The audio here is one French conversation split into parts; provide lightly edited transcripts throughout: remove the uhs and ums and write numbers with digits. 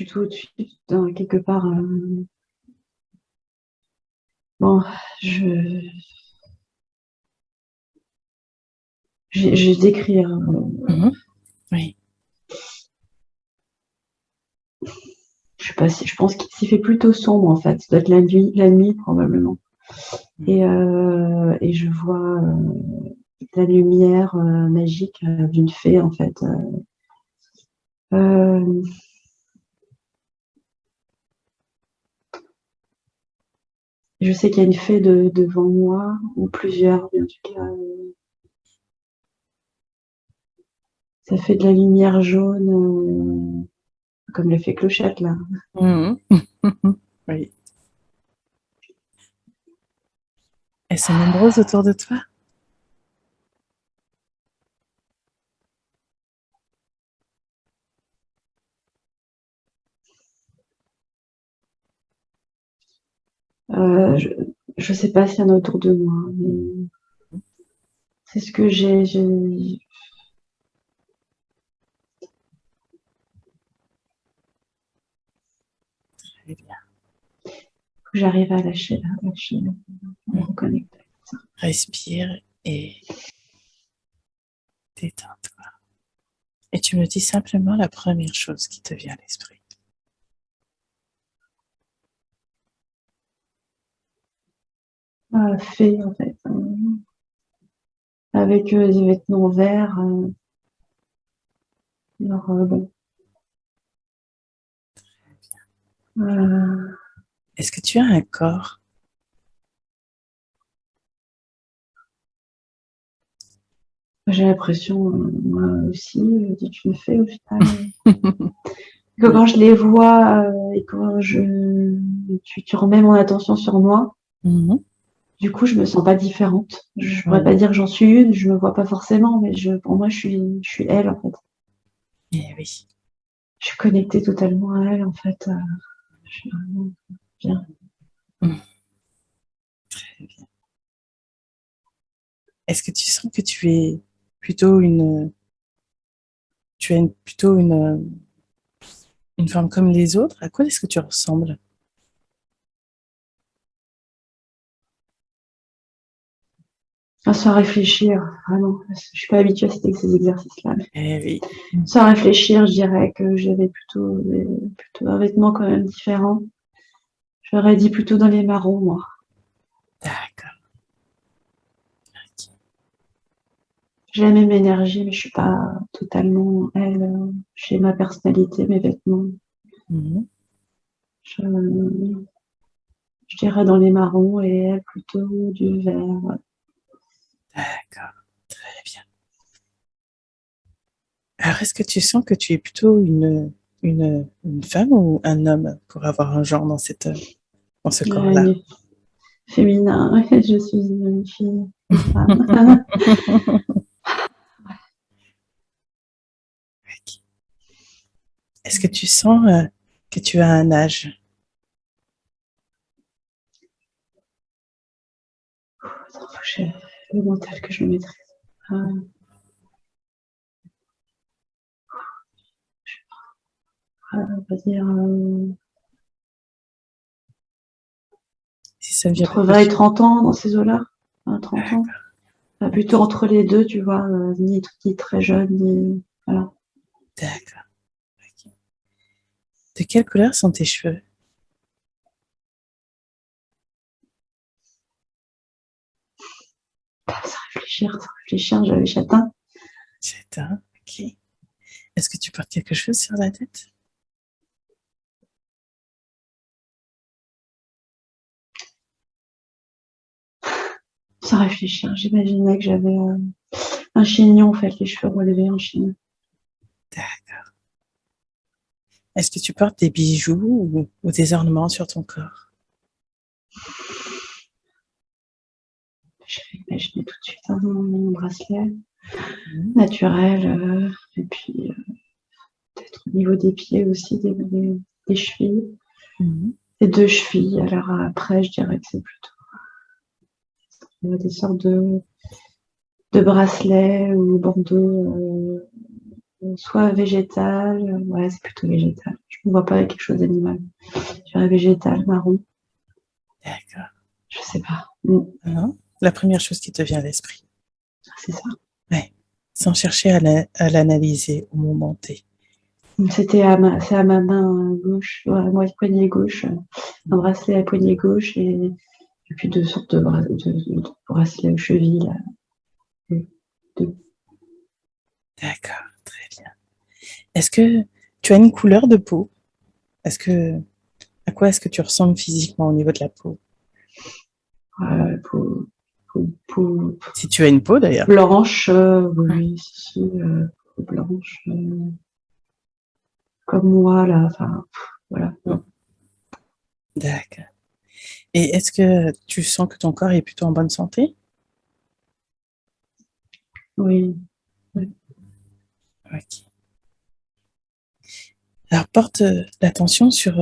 suis tout de suite quelque part. Bon, je, j'ai décrit. Oui. Je sais pas si, je pense qu'il fait plutôt sombre en fait. Ça doit être la nuit probablement. Et je vois la lumière magique d'une fée en fait. Euh, je sais qu'il y a une fée devant moi, ou plusieurs, mais en tout cas, ça fait de la lumière jaune, comme le fait Clochette là. Mhm. Oui. Elles sont nombreuses autour de toi? Je, je sais pas s'il y en a autour de moi, mais c'est ce que Très bien. faut que j'arrive à lâcher, à me Mhm. reconnecter. Respire et détends-toi. Et tu me dis simplement la première chose qui te vient à l'esprit. Fée en fait, avec des vêtements verts. Alors, bon, euh, Est-ce que tu as un corps? j'ai l'impression, moi aussi, tu me fais au final. Que Oui. quand je les vois et quand tu remets mon attention sur moi, Mhm. du coup, je me sens pas différente. Je pourrais pas Oui. dire que j'en suis une, je me vois pas forcément, mais pour moi, je suis elle en fait. Eh oui. Je suis connectée totalement à elle en fait. Je suis vraiment bien. Mhm. Très bien. Est-ce que tu sens que tu es plutôt tu as plutôt une forme comme les autres? À quoi est-ce que tu ressembles? Sans réfléchir, vraiment. Je suis pas habituée à ces exercices-là. Eh oui. Sans réfléchir, je dirais que j'avais plutôt un vêtement quand même différent. J'aurais dit plutôt dans les marrons, moi. D'accord. Ok. J'ai la même énergie, mais je suis pas totalement elle. J'ai ma personnalité, mes vêtements. Mhm. Je, je dirais dans les marrons et elle plutôt du vert. D'accord. Très bien. Alors, est-ce que tu sens que tu es plutôt une femme ou un homme pour avoir un genre dans ce corps-là? Une féminin, je suis une fille, une femme. Ok. Est-ce que tu sens que tu as un âge? Attends, faut que le mental que je me maîtrise. On va dire Si ça ne vient pas entre tout 20 de et suite. 30 ans, dans ces eaux-là. 20, 30 ans. D'accord. Enfin, plutôt Ok. entre les deux, tu vois, ni très jeune, ni. Voilà. D'accord. Ok. De quelle couleur sont tes cheveux? Sans réfléchir, j'avais châtain. C'est un. Ok. Est-ce que tu portes quelque chose sur la tête? Sans réfléchir, j'imaginais que j'avais un chignon, en fait, les cheveux relevés en chignon. D'accord. Est-ce que tu portes des bijoux ou des ornements sur ton corps? J'ai imaginé tout de suite un bracelet Mhm. naturel, et puis peut-être au niveau des pieds aussi, des chevilles. Mhm. Des deux chevilles. Alors après, je dirais que c'est plutôt des sortes de bracelets ou bandeaux soit végétal, ouais, c'est plutôt végétal. Je ne me vois pas avec quelque chose d'animal. Je dirais végétal, marron, D'accord. je sais pas. Non? La première chose qui te vient à l'esprit. C'est ça. Ouais. Sans chercher à l'analyser au moment T. C'est à ma main gauche, ouais, moi poignet gauche, un bracelet à poignet gauche et puis deux sortes de bracelets aux chevilles. Là. Deux. D'accord, très bien. Est-ce que tu as une couleur de peau? Est-ce que À quoi est-ce que tu ressembles physiquement au niveau de la peau? Peau, peau Si tu as une peau d'ailleurs. blanche, oui, si, peau blanche, comme moi là, enfin, voilà. D'accord. Et est-ce que tu sens que ton corps est plutôt en bonne santé? Oui. Ok. Alors porte l'attention sur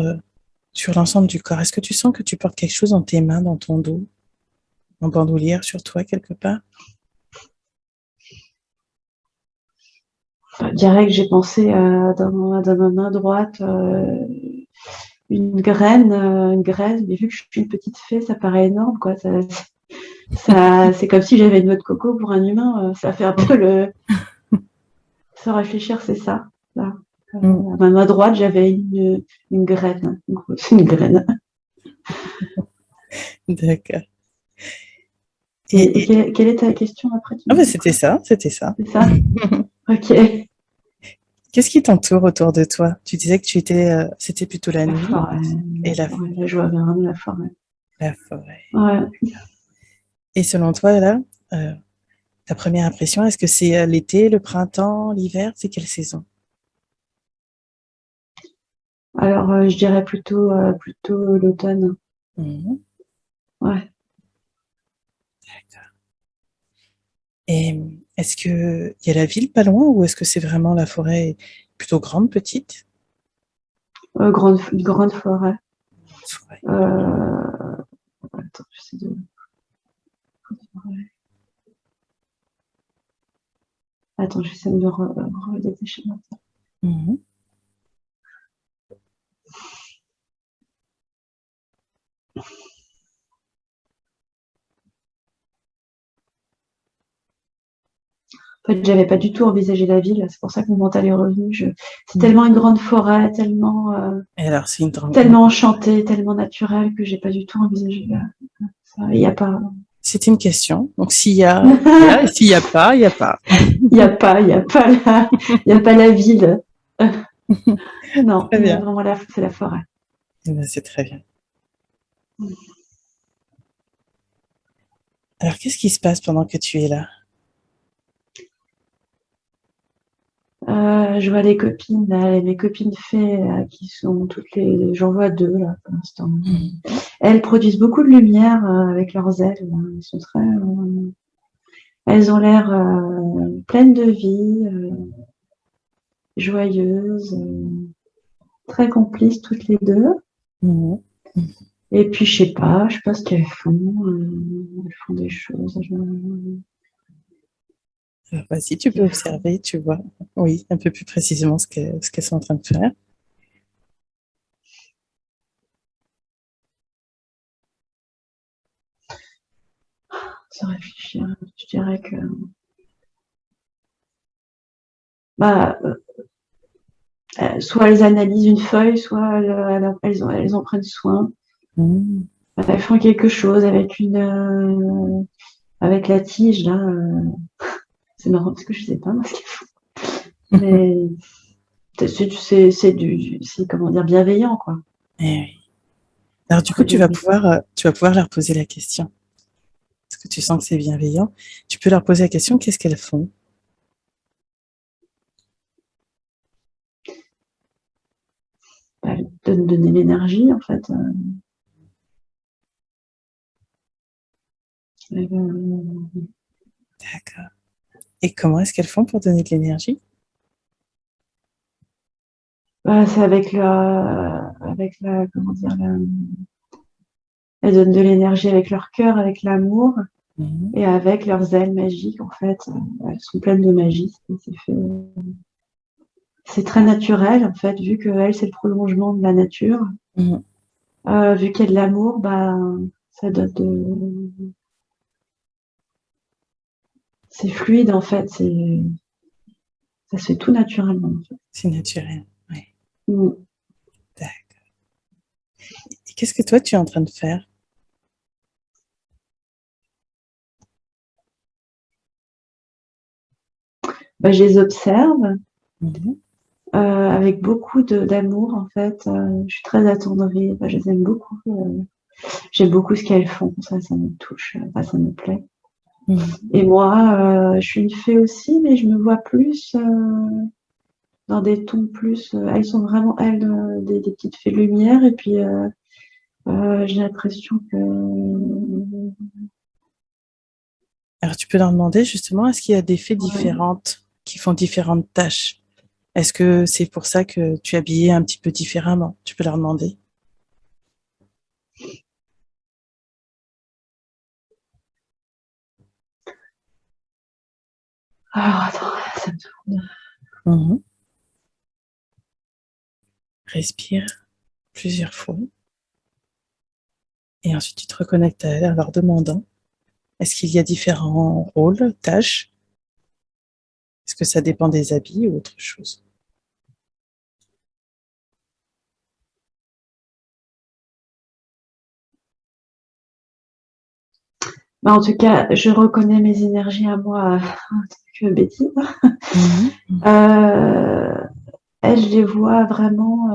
l'ensemble du corps. Est-ce que tu sens que tu portes quelque chose dans tes mains, dans ton dos, en bandoulière sur toi quelque part? Je dirais que j'ai pensé dans ma main droite une graine, mais vu que je suis une petite fée, ça paraît énorme, quoi. C'est comme si j'avais une noix de coco pour un humain. Ça fait un peu sans réfléchir, c'est ça. Là. Mm. À ma main droite, j'avais une graine, une graine. D'accord. Et quelle est ta question après? Tu Ah me bah dis quoi? c'était ça, c'était ça. C'est ça? Ok. Qu'est-ce qui t'entoure autour de toi? Tu disais que c'était plutôt la La nuit forêt, et la forêt. Là, je vois vraiment la forêt. la forêt. Ouais. Et selon toi, là, ta première impression, est-ce que c'est l'été, le printemps, l'hiver? C'est quelle saison? Alors, je dirais plutôt l'automne. Mhm. Ouais. D'accord. Et est-ce que il y a la ville pas loin ou est-ce que c'est vraiment la forêt plutôt grande, petite? Grande forêt. Forêt. Attends, j'essaie de. Attends, j'essaie de me redétacher. Mhm. En fait, j'avais pas du tout envisagé la ville. C'est pour ça que mon mental est revenu. C'est Mhm. tellement une grande forêt, Et alors, c'est une grande. tellement enchantée, tellement naturelle que j'ai pas du tout envisagé ça. Il y a pas. C'est une question. Donc, s'il y a, il y a, et s'il y a pas, il y a pas. Il y a pas il y a pas la ville. Non, Très il y a bien. vraiment c'est la forêt. Eh ben, c'est très bien. Alors, qu'est-ce qui se passe pendant que tu es là? Je vois les copines, là, mes copines fées, qui sont toutes les. J'en vois deux là pour l'instant. Mhm. Elles produisent beaucoup de lumière avec leurs ailes. Là. Elles sont elles ont l'air pleines de vie, joyeuses, très complices toutes les deux. Mhm. Et puis je sais pas ce qu'elles font. Elles font des choses. Alors, vas-y, tu peux Qu'elles font. observer, tu vois. Oui, un peu plus précisément ce qu'elles sont en train de faire. Sans réfléchir, je dirais que bah, soit elles analysent une feuille, soit elles en prennent soin. Mhm. Elles font quelque chose avec la tige là. C'est marrant parce que je sais pas moi ce qu'elles font. Mais c'est comment dire bienveillant quoi. Eh oui. Alors, du coup, Produire des. tu vas pouvoir leur poser la question. Parce que tu sens que c'est bienveillant. Tu peux leur poser la question, qu'est-ce qu'elles font? Bah, donner l'énergie en fait. D'accord. Et comment est-ce qu'elles font pour donner de l'énergie? Bah, c'est comment dire, elles donnent de l'énergie avec leur cœur, avec l'amour Mhm. et avec leurs ailes magiques en fait. Elles sont pleines de magie. C'est fait. c'est très naturel, en fait, vu qu'elle, c'est le prolongement de la nature. Mhm. Vu qu'il y a de l'amour, bah, ça donne c'est fluide, en fait. Ça se fait tout naturellement, en fait. C'est naturel. Ouais. Mm. D'accord. Et qu'est-ce que toi, tu es en train de faire? Bah, je les observe Mhm. avec beaucoup d'amour, en fait. Je suis très attendrie. Bah, je les aime beaucoup. J'aime beaucoup ce qu'elles font. Ça me touche. Enfin, ça me plaît. Mhm. Et moi, je suis une fée aussi, mais je me vois plus dans des tons plus. Elles sont vraiment, elles, des petites fées de lumière. Et puis, j'ai l'impression que. Alors, tu peux leur demander justement, est-ce qu'il y a des fées Ouais. différentes qui font différentes tâches? Est-ce que c'est pour ça que tu es habillée un petit peu différemment? Tu peux leur demander. Alors, attends, ça me tourne. Mhm. Respire plusieurs fois. Et ensuite, tu te reconnectes à elles en leur demandant, est-ce qu'il y a différents rôles, tâches? Est-ce que ça dépend des habits ou autre chose? Bah, en tout cas, je reconnais mes énergies à moi en tant que Betty. Mhm. Euh, Elles, je les vois vraiment.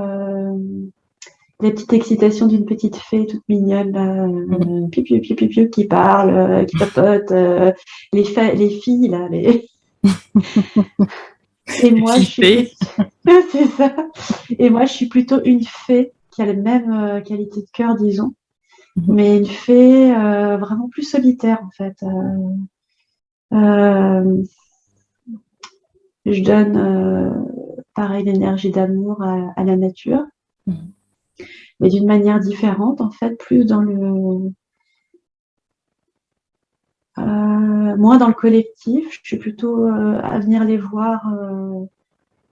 La petite excitation d'une petite fée toute mignonne, là, Mhm. piou, piou, piou, piou, piou, qui parle, qui papote, les filles, là. Et Les moi, je filles suis fées. plutôt. C'est ça. Et moi, je suis plutôt une fée qui a la même qualité de cœur, disons, Mhm. mais une fée vraiment plus solitaire, en fait. Euh, je donne, pareil, l'énergie d'amour à la nature, Mhm. mais d'une manière différente, en fait, plus dans le. Moins dans le collectif, je suis plutôt à venir les voir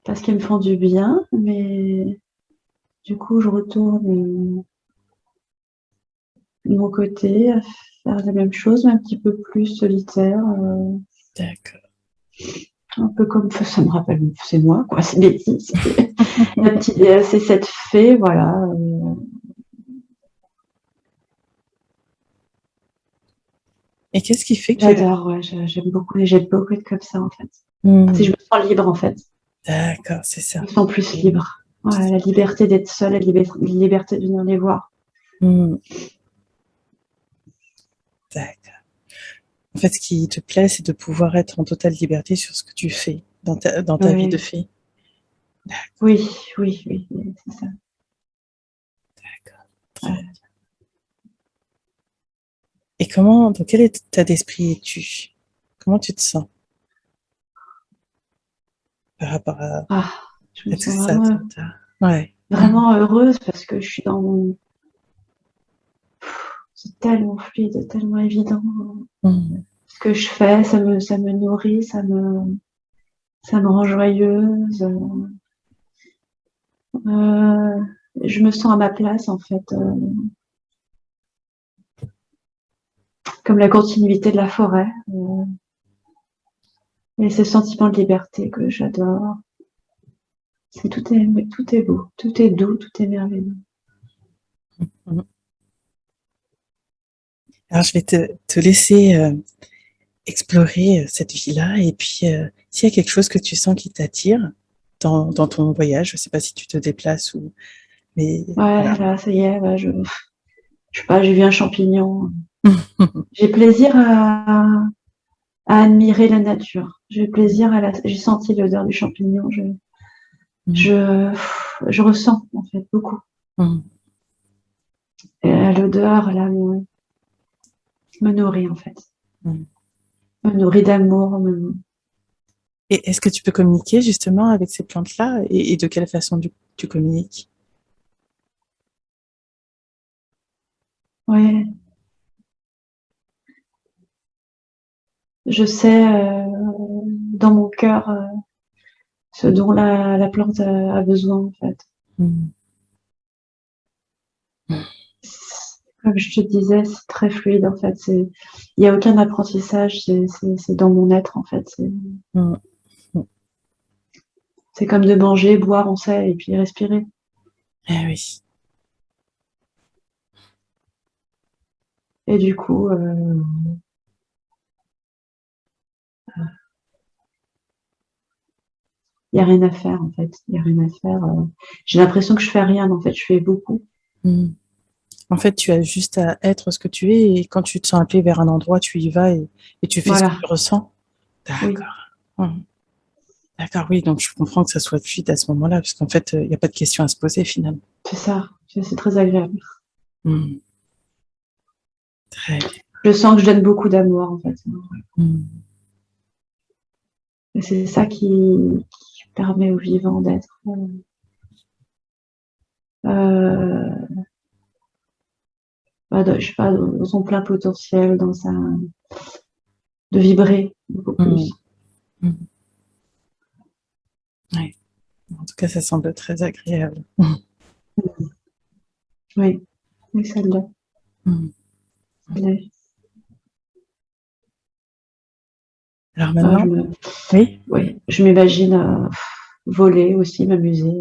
parce qu'elles me font du bien, mais du coup, je retourne de mon côté à faire la même chose, mais un petit peu plus solitaire, D'accord. un peu comme ça me rappelle, c'est moi, quoi, c'est Betty, c'est cette fée, voilà. Et qu'est-ce qui fait que... J'adore, ouais, j'aime beaucoup être comme ça, en fait. Si je Mhm. me sens libre, en fait, D'accord, c'est je ça. me sens plus libre. Ouais, la liberté d'être seule, la liberté de venir les voir. Mhm. D'accord. En fait, ce qui te plaît, c'est de pouvoir être en totale liberté sur ce que tu fais dans ta vie de Ouais. fille. D'accord, Oui, oui, oui, oui, c'est ça. d'accord. Très Ouais. bien. Et comment, dans quel état d'esprit es-tu? Comment tu te sens par rapport Ah, je me à tout sens ça? Ouais. vraiment heureuse parce que je suis dans mon. C'est tellement fluide, tellement évident. Mhm. Ce que je fais, ça me nourrit, ça me rend joyeuse. Euh, je me sens à ma place en fait, comme la continuité de la forêt. Et ce sentiment de liberté que j'adore. Tout est beau, tout est doux, tout est merveilleux. Mhm. Alors, je vais te laisser explorer cette vie-là. Et puis, s'il y a quelque chose que tu sens qui t'attire dans ton voyage, je ne sais pas si tu te déplaces ou, mais Ouais, voilà. là, ça y est, ouais, je sais pas, j'ai vu un champignon. J'ai plaisir à admirer la nature. J'ai plaisir j'ai senti l'odeur du champignon. Je, je ressens en fait beaucoup. Et l'odeur là me nourrit en fait. Me nourrit d'amour. Et est-ce que tu peux communiquer justement avec ces plantes-là et de quelle façon tu communiques? Ouais, je sais dans mon cœur ce dont la plante a besoin, en fait. Mmh. Comme je te disais, c'est très fluide, en fait. Il n'y a aucun apprentissage, c'est dans mon être, en fait. Mmh. Mmh. C'est comme de manger, boire, on sait, et puis respirer. Eh oui. Et du coup, il n'y a rien à faire, en fait. Il n'y a rien à faire. J'ai l'impression que je fais rien, en fait. Je fais beaucoup. Mmh. En fait, tu as juste à être ce que tu es et quand tu te sens appelé vers un endroit, tu y vas et tu fais ce que Voilà. tu ressens. Oui, D'accord. Mmh. D'accord, oui, donc je comprends que ça soit fluide à ce moment-là, parce qu'en fait, il y a pas de questions à se poser finalement. c'est ça. C'est très agréable. Mmh. Très bien. Je sens que je donne beaucoup d'amour, en fait. Mmh. Et c'est ça qui permet au vivant d'être, je sais pas, dans son plein potentiel, de vibrer beaucoup Mmh. plus. Mmh. Ouais. En tout cas, ça semble très agréable. Oui, oui, ça l'est. Mmh. Ça l'est. Alors Ah, maintenant, oui? ouais, je m'imagine voler aussi, m'amuser.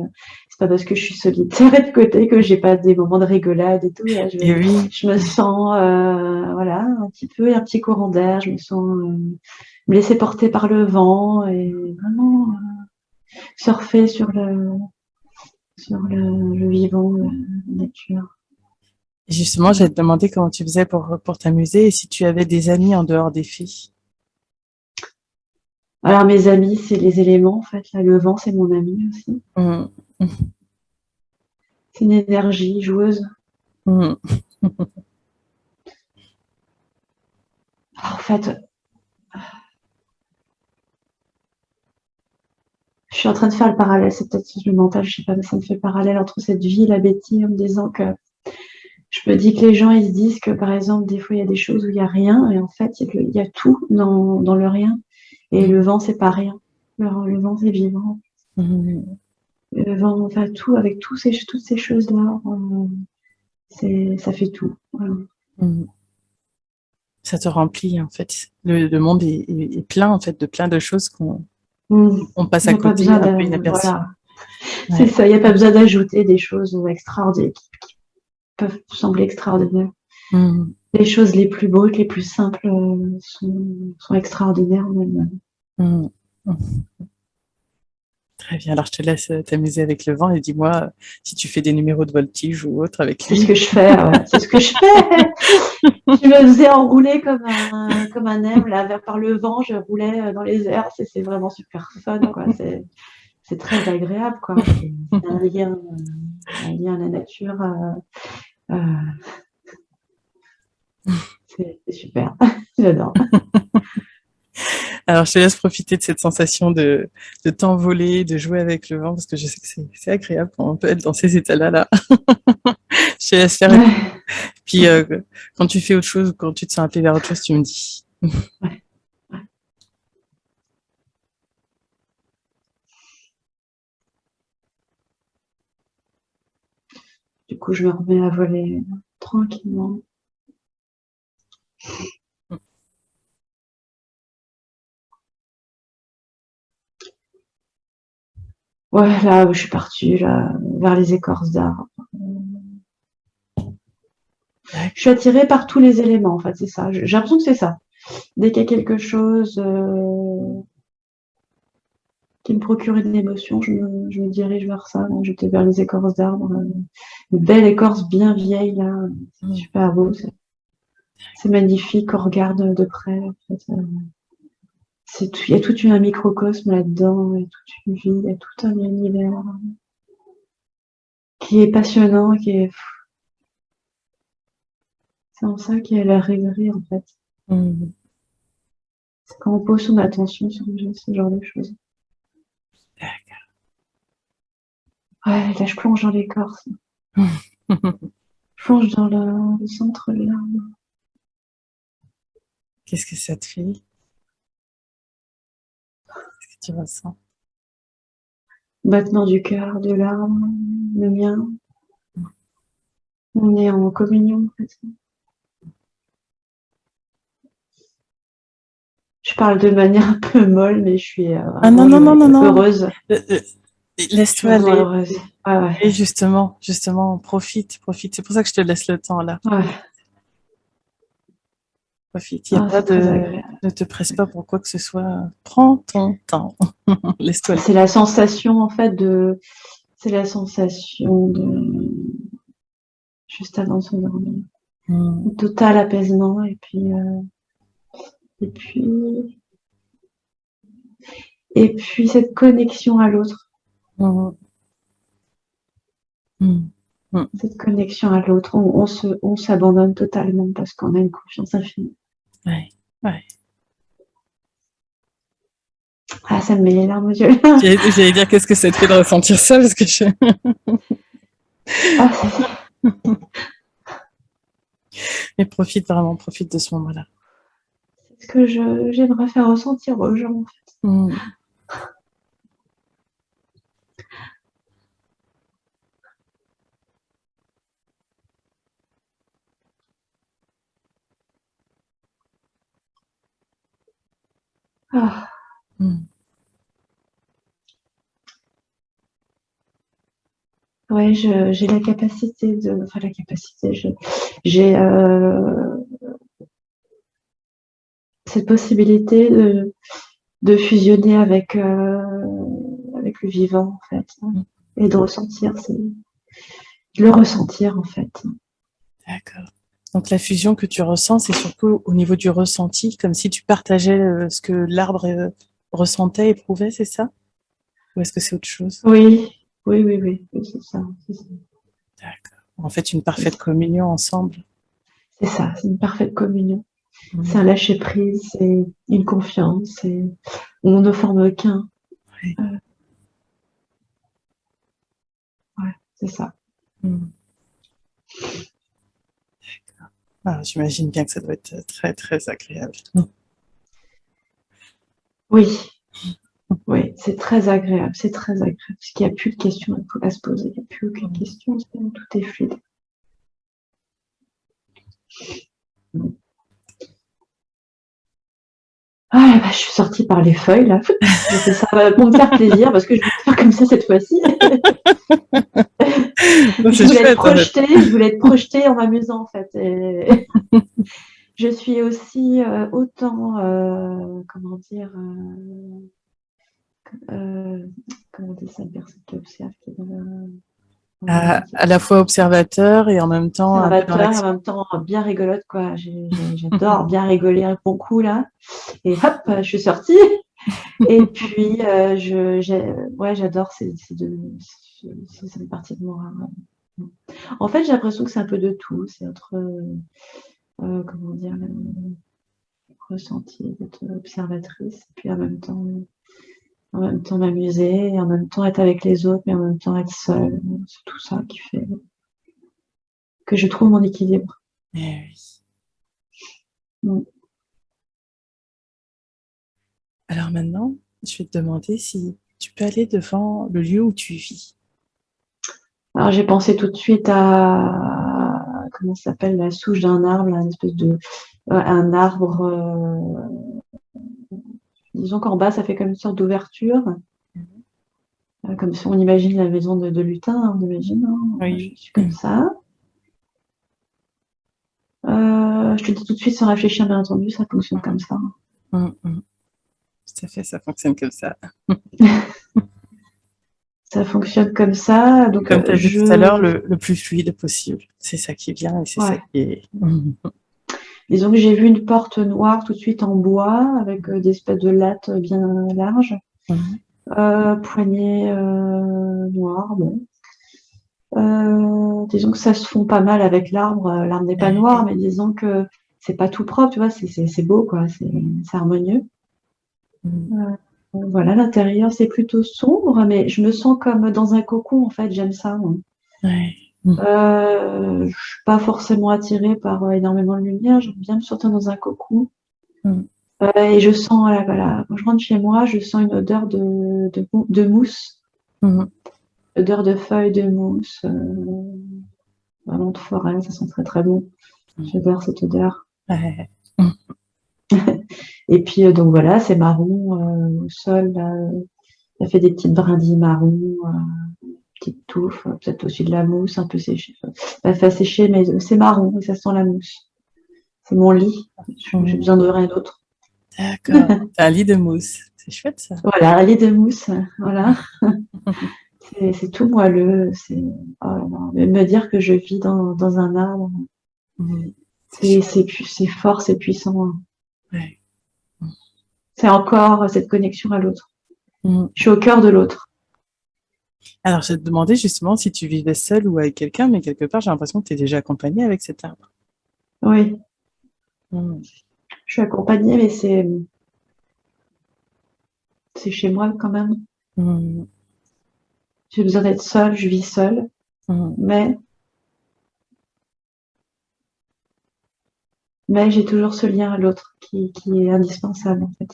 C'est pas parce que je suis solitaire et de côté que j'ai pas des moments de rigolade et tout. Là, Et oui, je me sens, voilà, un petit courant d'air. Je me sens me laisser porter par le vent et vraiment surfer sur le vivant, la nature. et justement, j'allais te demander comment tu faisais pour t'amuser et si tu avais des amis en dehors des filles. Alors mes amis, c'est les éléments en fait. Là, le vent, c'est mon ami aussi. Mmh. C'est une énergie joueuse. Mmh. En fait, je suis en train de faire le parallèle. C'est peut-être le mental, je sais pas, mais ça me fait parallèle entre cette vie et la bêtise en me disant que je me dis que les gens, ils se disent que par exemple, des fois, il y a des choses où il y a rien et en fait, il y a tout dans le rien. Et le vent, c'est pas rien. Le vent, c'est vivant. Mmh. Le vent, enfin tout, avec toutes ces choses-là, ça fait tout. Voilà. Mmh. Ça te remplit en fait. Le monde est plein en fait de plein de choses qu'on Mmh. on passe Il à n'y a pas côté besoin un peu de, inaperçues. voilà, c'est Ouais. ça, il n'y a pas besoin d'ajouter des choses extraordinaires qui peuvent sembler extraordinaires. Mmh. Les choses les plus brutes, les plus simples sont extraordinaires en elles-mêmes. Mmh. Mmh. Très bien. Alors je te laisse t'amuser avec le vent et dis-moi si tu fais des numéros de voltige ou autre avec C'est ce lui. que je fais, ouais. C'est ce que je fais. Je me faisais enrouler comme un nem là, par le vent, je roulais dans les airs. C'est vraiment super fun, quoi. C'est très agréable, quoi. C'est un lien à la nature. Euh, c'est super. J'adore. Alors je te laisse profiter de cette sensation de t'envoler, de jouer avec le vent parce que je sais que c'est agréable quand on peut être dans ces états-là là. Je te laisse faire. Et Ouais, puis quand tu fais autre chose ou quand tu te sens appelé vers autre chose, tu me dis. ouais. Du coup, je me remets à voler tranquillement. Ouais, là où je suis partie, là, vers les écorces d'arbres. Je suis attirée par tous les éléments, en fait, c'est ça. J'ai l'impression que c'est ça. Dès qu'il y a quelque chose qui me procure une émotion, je me dirige vers ça. Donc, j'étais vers les écorces d'arbres. Une belle écorce bien vieille, là. C'est super beau. C'est magnifique. On regarde de près. En fait. Il y a tout un microcosme là-dedans. Il y a toute une vie. Il y a tout un univers qui est passionnant. C'est en ça qu'il y a la rêverie, en fait. Mmh. C'est quand on pose son attention sur ce genre de choses. Ouais, là, je plonge dans l'écorce. Je plonge dans le centre de l'arbre. Qu'est-ce que ça te fait? Qu'est-ce que tu ressens? battement du cœur de l'arbre, le mien. On est en communion. En fait. Je parle de manière un peu molle, mais je suis Ah non, vraiment non, non, non, non. heureuse. Euh, euh, Je suis Laisse-toi vraiment aller. heureuse. Ouais, ouais. Et justement, profite, profite. C'est pour ça que je te laisse le temps là. Ouais. Profite. Il y a Ah, pas c'est très de, agréable. ne te presse pas pour quoi que ce soit. Prends ton temps. Laisse-toi le C'est la sensation, en fait, c'est la sensation de juste avant de s'endormir. temps. Un total apaisement et puis et puis cette connexion à l'autre, Mm, mm, mm. cette connexion à l'autre, on s'abandonne totalement parce qu'on a une confiance infinie. Ouais, ouais. Ah, ça me met les larmes aux yeux. J'allais dire qu'est-ce que ça te fait de ressentir ça parce que je... Ah, c'est Mais profite vraiment, profite de ce moment-là. ce que j'aimerais faire ressentir aux gens. En fait. Mm. Ah, Mm. ouais, j'ai la capacité enfin la capacité, j'ai cette possibilité de fusionner avec le vivant, en fait, hein, Mm. et de ressentir, de le ressentir, en fait. D'accord. Donc la fusion que tu ressens, c'est surtout au niveau du ressenti, comme si tu partageais ce que l'arbre ressentait, éprouvait, c'est ça? Ou est-ce que c'est autre chose? Oui, oui, oui, oui, oui, c'est ça, c'est ça. D'accord. En fait, une parfaite communion ensemble. C'est ça, c'est une parfaite communion. C'est Mm. un lâcher prise, c'est une confiance, on ne forme qu'un. Ouais. Ouais, c'est ça. Mm. Ah, j'imagine bien que ça doit être très, très agréable. Oui, oui, c'est très agréable, c'est très agréable. Parce qu'il n'y a plus de questions à se poser, il n'y a plus aucune Mm. question, tout est fluide. Ah, bah, je suis sortie par les feuilles, là. J'ai fait ça pour me faire plaisir, parce que je voulais faire comme ça cette fois-ci. C'est chouette, en fait. Je voulais être projetée en m'amusant, en fait. Et je suis aussi autant, comment dire, euh, comment on dit ça, une personne qui observe, qui est dans le À la ressenti. fois observateur et en même temps un peu dans Observateur, en l'action. même temps bien rigolote, quoi. J'adore bien rigoler un bon coup, là. Et hop, je suis sortie. Et puis, ouais, j'adore c'est une partie de moi. En fait, j'ai l'impression que c'est un peu de tout. C'est entre, comment dire, le ressenti d'être observatrice, et puis en même temps m'amuser, et en même temps être avec les autres, mais en même temps être seule. C'est tout ça qui fait que je trouve mon équilibre. Eh oui. Mm. Alors maintenant, je vais te demander si tu peux aller devant le lieu où tu vis. Alors, j'ai pensé tout de suite à, comment ça s'appelle, la souche d'un arbre, là, une espèce de, un arbre, disons qu'en bas, ça fait comme une sorte d'ouverture, comme si on imagine la maison de lutin, hein, on imagine, hein. Moi, je Oui. suis comme ça. Je te dis tout de suite, sans réfléchir, bien entendu, ça fonctionne comme ça. Mm, mm. Tout à fait, ça fonctionne comme ça. Ça fonctionne comme ça. Donc, Comme tu as dit tout à l'heure, le plus fluide possible. C'est ça qui vient et c'est ça ouais. qui est. Disons que j'ai vu une porte noire tout de suite en bois, avec des espèces de lattes bien larges. Mhm. Poignée noire, bon. Disons que ça se fond pas mal avec l'arbre. L'arbre n'est pas noir, mais disons que c'est pas tout propre, tu vois, c'est beau, quoi, c'est harmonieux. Mhm. Voilà, l'intérieur, c'est plutôt sombre, mais je me sens comme dans un cocon, en fait, j'aime ça, moi. Ouais. Mhm. Je suis pas forcément attirée par énormément de lumière, j'aime bien me sentir dans un cocon. Mhm. Et je sens, voilà, quand je rentre chez moi, je sens une odeur de mousse. Mhm. Odeur de feuilles, de mousse, vraiment de forêt, ça sent très très bon. J'adore cette odeur. Ouais. Et puis donc voilà, c'est marron au sol, là, ça fait des petites brindilles marron, petites touffes, peut-être aussi de la mousse un peu séchée. Pas fait sécher, mais c'est marron et ça sent la mousse. C'est mon lit. J'ai Mhm. besoin de rien d'autre. D'accord. C'est un lit de mousse. C'est chouette ça. Voilà, un lit de mousse, voilà. C'est tout moelleux. Oh là là. Mais me dire que je vis dans un arbre, Mhm. C'est chouette. c'est fort, c'est puissant, hein. Ouais. C'est encore cette connexion à l'autre. Mhm. Je suis au cœur de l'autre. Alors, je te demandais justement si tu vivais seule ou avec quelqu'un, mais quelque part, j'ai l'impression que tu es déjà accompagnée avec cet arbre. Oui, Mhm. je suis accompagnée, mais c'est chez moi quand même. Mhm. J'ai besoin d'être seule, je vis seule, Mhm. mais, mais j'ai toujours ce lien à l'autre qui est indispensable en fait.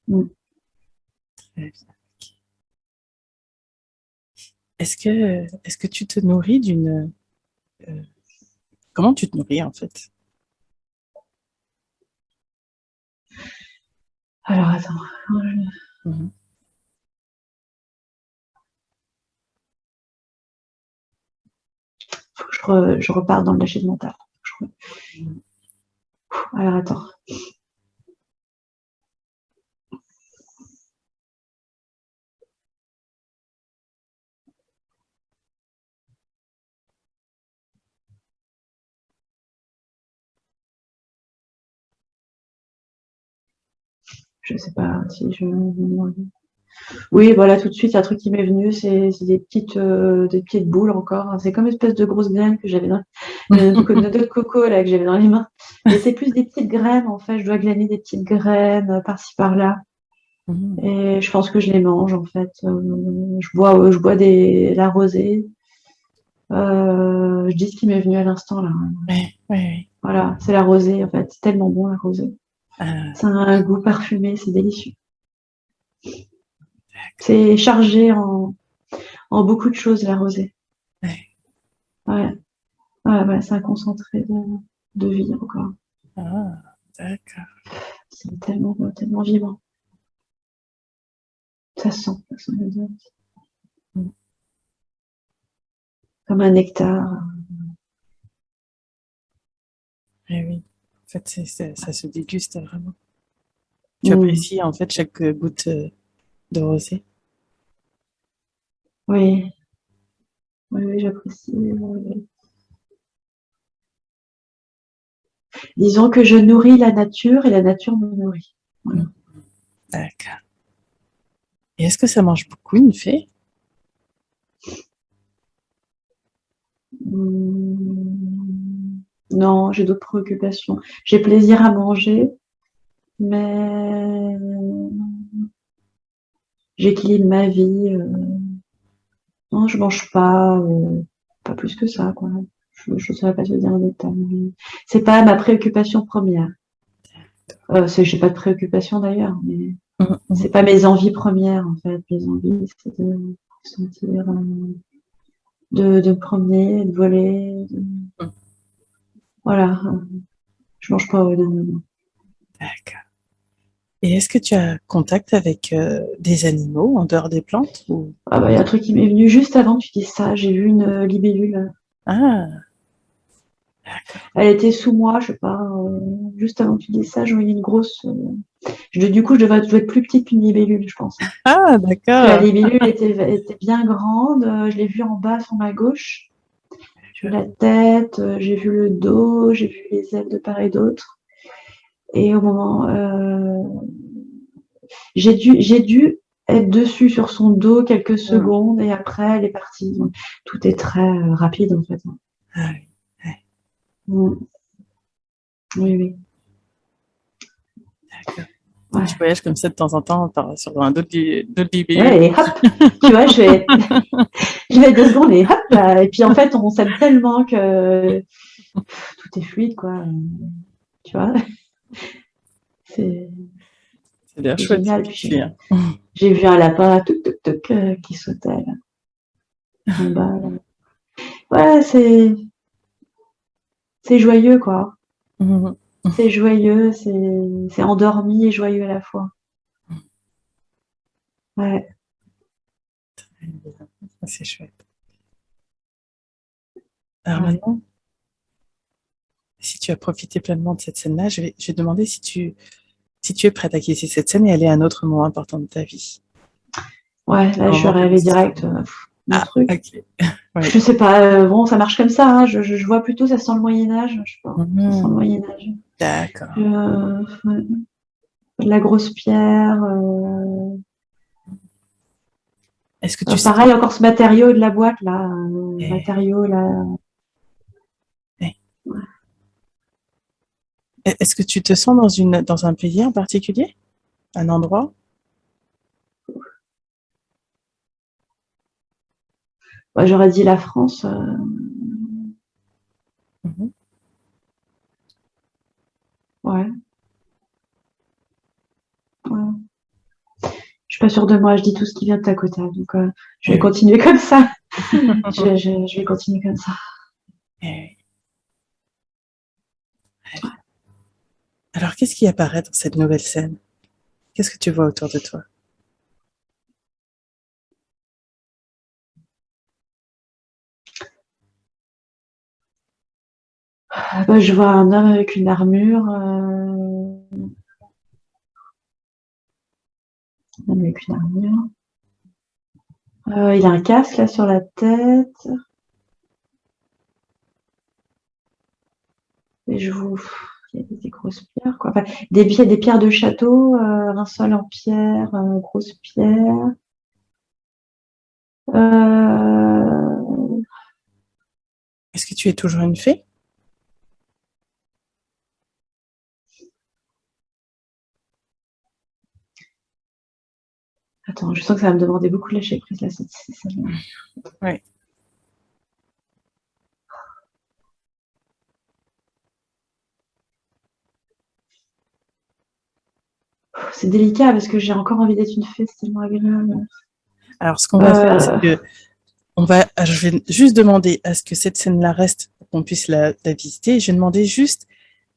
Mm. Très bien. Est-ce que tu te nourris euh, comment tu te nourris en fait? Alors attends, Mhm. faut que je reparte dans le lâcher de mental. Alors attends, je sais pas si je. Oui, voilà, tout de suite, un truc qui m'est venu, c'est des petites boules encore. C'est comme une espèce de grosse graine que j'avais dans de coco là que j'avais dans les mains. Mais c'est plus des petites graines en fait. Je dois glaner des petites graines par-ci par-là. Mhm. Et je pense que je les mange en fait. Je bois la rosée. Je dis ce qui m'est venu à l'instant là. Ouais, ouais, ouais. Voilà, c'est la rosée en fait. C'est tellement bon la rosée. Ah, Ça a un goût parfumé, c'est délicieux. C'est chargé en beaucoup de choses la rosée. ouais. Ouais, ouais, ouais, c'est un concentré de vie encore. Ah, d'accord. C'est tellement, tellement vivant. Ça sent l'odeur. Mhm. Comme un nectar. Eh oui. En fait, ça se déguste vraiment. Tu Mm. apprécies en fait chaque goutte de rosée. Oui, oui, oui, j'apprécie. Oui. Disons que je nourris la nature et la nature me nourrit. Voilà. Mhm. D'accord. Et est-ce que ça mange beaucoup une fée? Mm. Non, j'ai d'autres préoccupations. J'ai plaisir à manger, mais j'équilibre ma vie. Non, je mange pas plus que ça, quoi. Je ne saurais pas te dire en détail. C'est pas ma préoccupation première. J'ai pas de préoccupation d'ailleurs, mais Mhm, mhm. c'est pas mes envies premières en fait. Mes envies, c'est de sentir, de me promener, de voler. Mhm. Voilà, je mange pas. Non, non, non. D'accord. Et est-ce que tu as contact avec des animaux en dehors des plantes ou... Ah bah, il y a un truc qui m'est venu juste avant que tu dises ça. J'ai vu une libellule. Ah, d'accord. Elle était sous moi, je sais pas. Juste avant que tu dises ça, j'ai eu une grosse. Du coup, je dois être plus petite qu'une libellule, je pense, hein. Ah, Parce que la d'accord. libellule était bien grande. Je l'ai vue en bas sur ma gauche. J'ai vu la tête, j'ai vu le dos, j'ai vu les ailes de part et d'autre. Et au moment, j'ai dû être dessus sur son dos quelques Mhm. secondes et après elle est partie. Donc, tout est très rapide en fait, hein. Ah oui, ouais, Mm. Oui, oui. d'accord. Donc tu Ouais. voyages comme ça de temps en temps sur un d'autres libellules. Ouais, et hop, tu vois, je vais 2 secondes et hop là. Et puis en fait, on s'aime tellement que tout est fluide, quoi. Tu vois, c'est C'est bien c'est chouette génial. cette Puis fille, hein. J'ai vu un lapin tuc, tuc, tuc, qui sautait là, en bas. Là. Ouais, c'est joyeux, quoi. Mhm. C'est joyeux, c'est endormi et joyeux à la fois. Ouais, C'est chouette. Alors ouais. maintenant, si tu as profité pleinement de cette scène-là, je vais te demander si tu es prête à quitter cette scène et aller à un autre moment important de ta vie. Ouais, là, Un je suis moment que rêvée tu... direct. Mon Ah, truc. ok. Oui. Je sais pas, bon, ça marche comme ça, hein. Je vois plutôt, ça sent le Moyen-Âge, je sais pas. Ça sent le Mhm. Moyen-Âge. D'accord. Ouais. De la grosse pierre. Est-ce que tu sais... Pareil, encore ce matériau de la boîte, là. Eh, Matériau, là. eh. Est-ce que tu te sens dans un pays en particulier? Un endroit? Ouais, j'aurais dit la France. Mhm. Ouais, ouais. Je suis pas sûre de moi, je dis tout ce qui vient de ta côté. Donc, je vais Eh continuer comme ça. oui. Je vais continuer comme ça. Eh oui. Très bien. Alors, qu'est-ce qui apparaît dans cette nouvelle scène? Qu'est-ce que tu vois autour de toi? Ah bah, je vois un homme avec une armure. Un homme avec une armure. Il a un casque là sur la tête. Et je vous. Il y a des grosses pierres, quoi. Enfin, des pierres de château, un sol en pierre, grosse pierre. Euh, Est-ce que tu es toujours une fée? Attends, je sens que ça va me demander beaucoup de lâcher prise là, cette scène-là. Oui. C'est délicat parce que j'ai encore envie d'être une fée, c'est tellement agréable. Alors, ce qu'on va faire, c'est Euh, que je vais juste demander à ce que cette scène-là reste pour qu'on puisse la visiter. Je vais demander juste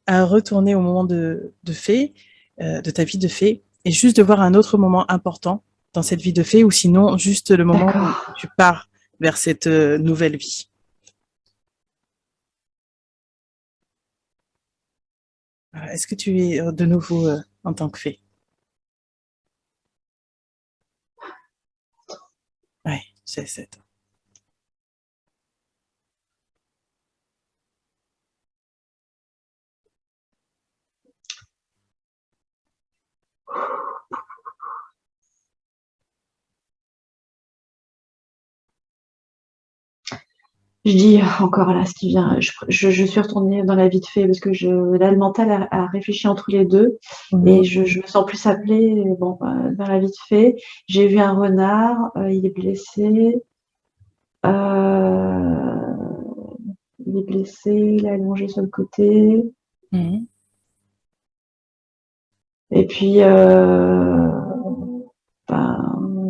à retourner au moment de fée, de ta vie de fée, et juste de voir un autre moment important dans cette vie de fée, ou sinon juste le moment où d'accord. tu pars vers cette nouvelle vie. Est-ce que tu es de nouveau en tant que fée? Oui, c'est ça. Je dis encore là ce qui vient. Je suis retournée dans la vie de fée parce que là, le mental a réfléchi entre les deux et Mhm, je me sens plus appelée bon, vers la vie de fée. J'ai vu un renard, il est blessé. Il est blessé, il est allongé sur le côté. mhm, Et puis, ben,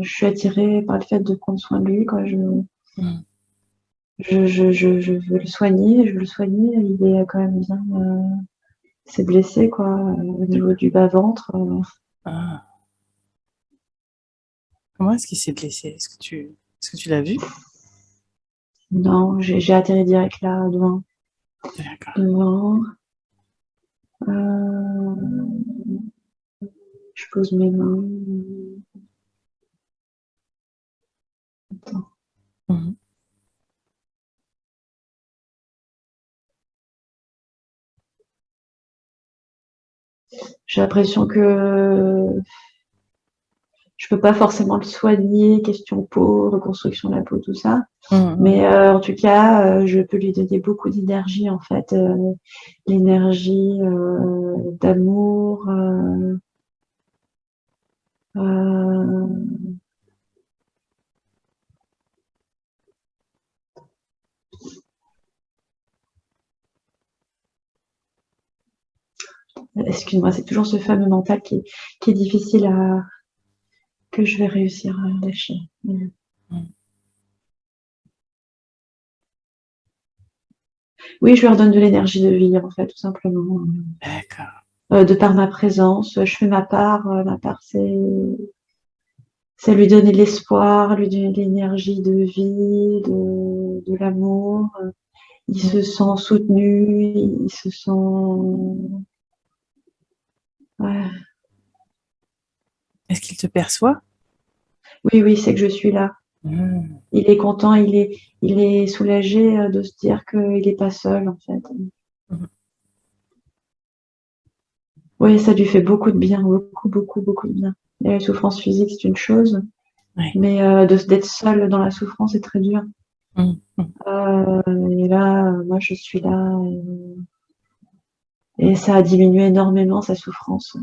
je suis attirée par le fait de prendre soin de lui. Quoi. mhm. Je veux le soigner, je veux le soigner. Il est quand même bien. C'est blessé, quoi, au niveau du bas-ventre. Ah. Comment est-ce qu'il s'est blessé? Est-ce que tu l'as vu? Non, j'ai atterri direct là, devant. D'accord. Devant. Euh, je pose mes mains. Attends. Mhm, J'ai l'impression que je peux pas forcément le soigner, question peau, reconstruction de la peau, tout ça. mhm, Mais en tout cas, je peux lui donner beaucoup d'énergie, en fait. L'énergie d'amour. Euh, excuse-moi, c'est toujours ce fameux mental qui est difficile que je vais réussir à lâcher. Mmh. Oui, je lui redonne de l'énergie de vivre, en fait, tout simplement. D'accord. De par ma présence, je fais ma part. Ma part, c'est lui donner de l'espoir, lui donner de l'énergie de vie, de l'amour. Il Mmh. se sent soutenu, il se sent... Ouais. Est-ce qu'il te perçoit? Oui, oui, c'est que je suis là. Mmh. Il est content, il est soulagé de se dire qu'il n'est pas seul, en fait. Mmh. Oui, ça lui fait beaucoup de bien, beaucoup, beaucoup, beaucoup de bien. Et la souffrance physique, c'est une chose, Ouais. mais d'être seul dans la souffrance, c'est très dur. Mmh. Mmh. Et là, moi, je suis là, et ça a diminué énormément sa souffrance.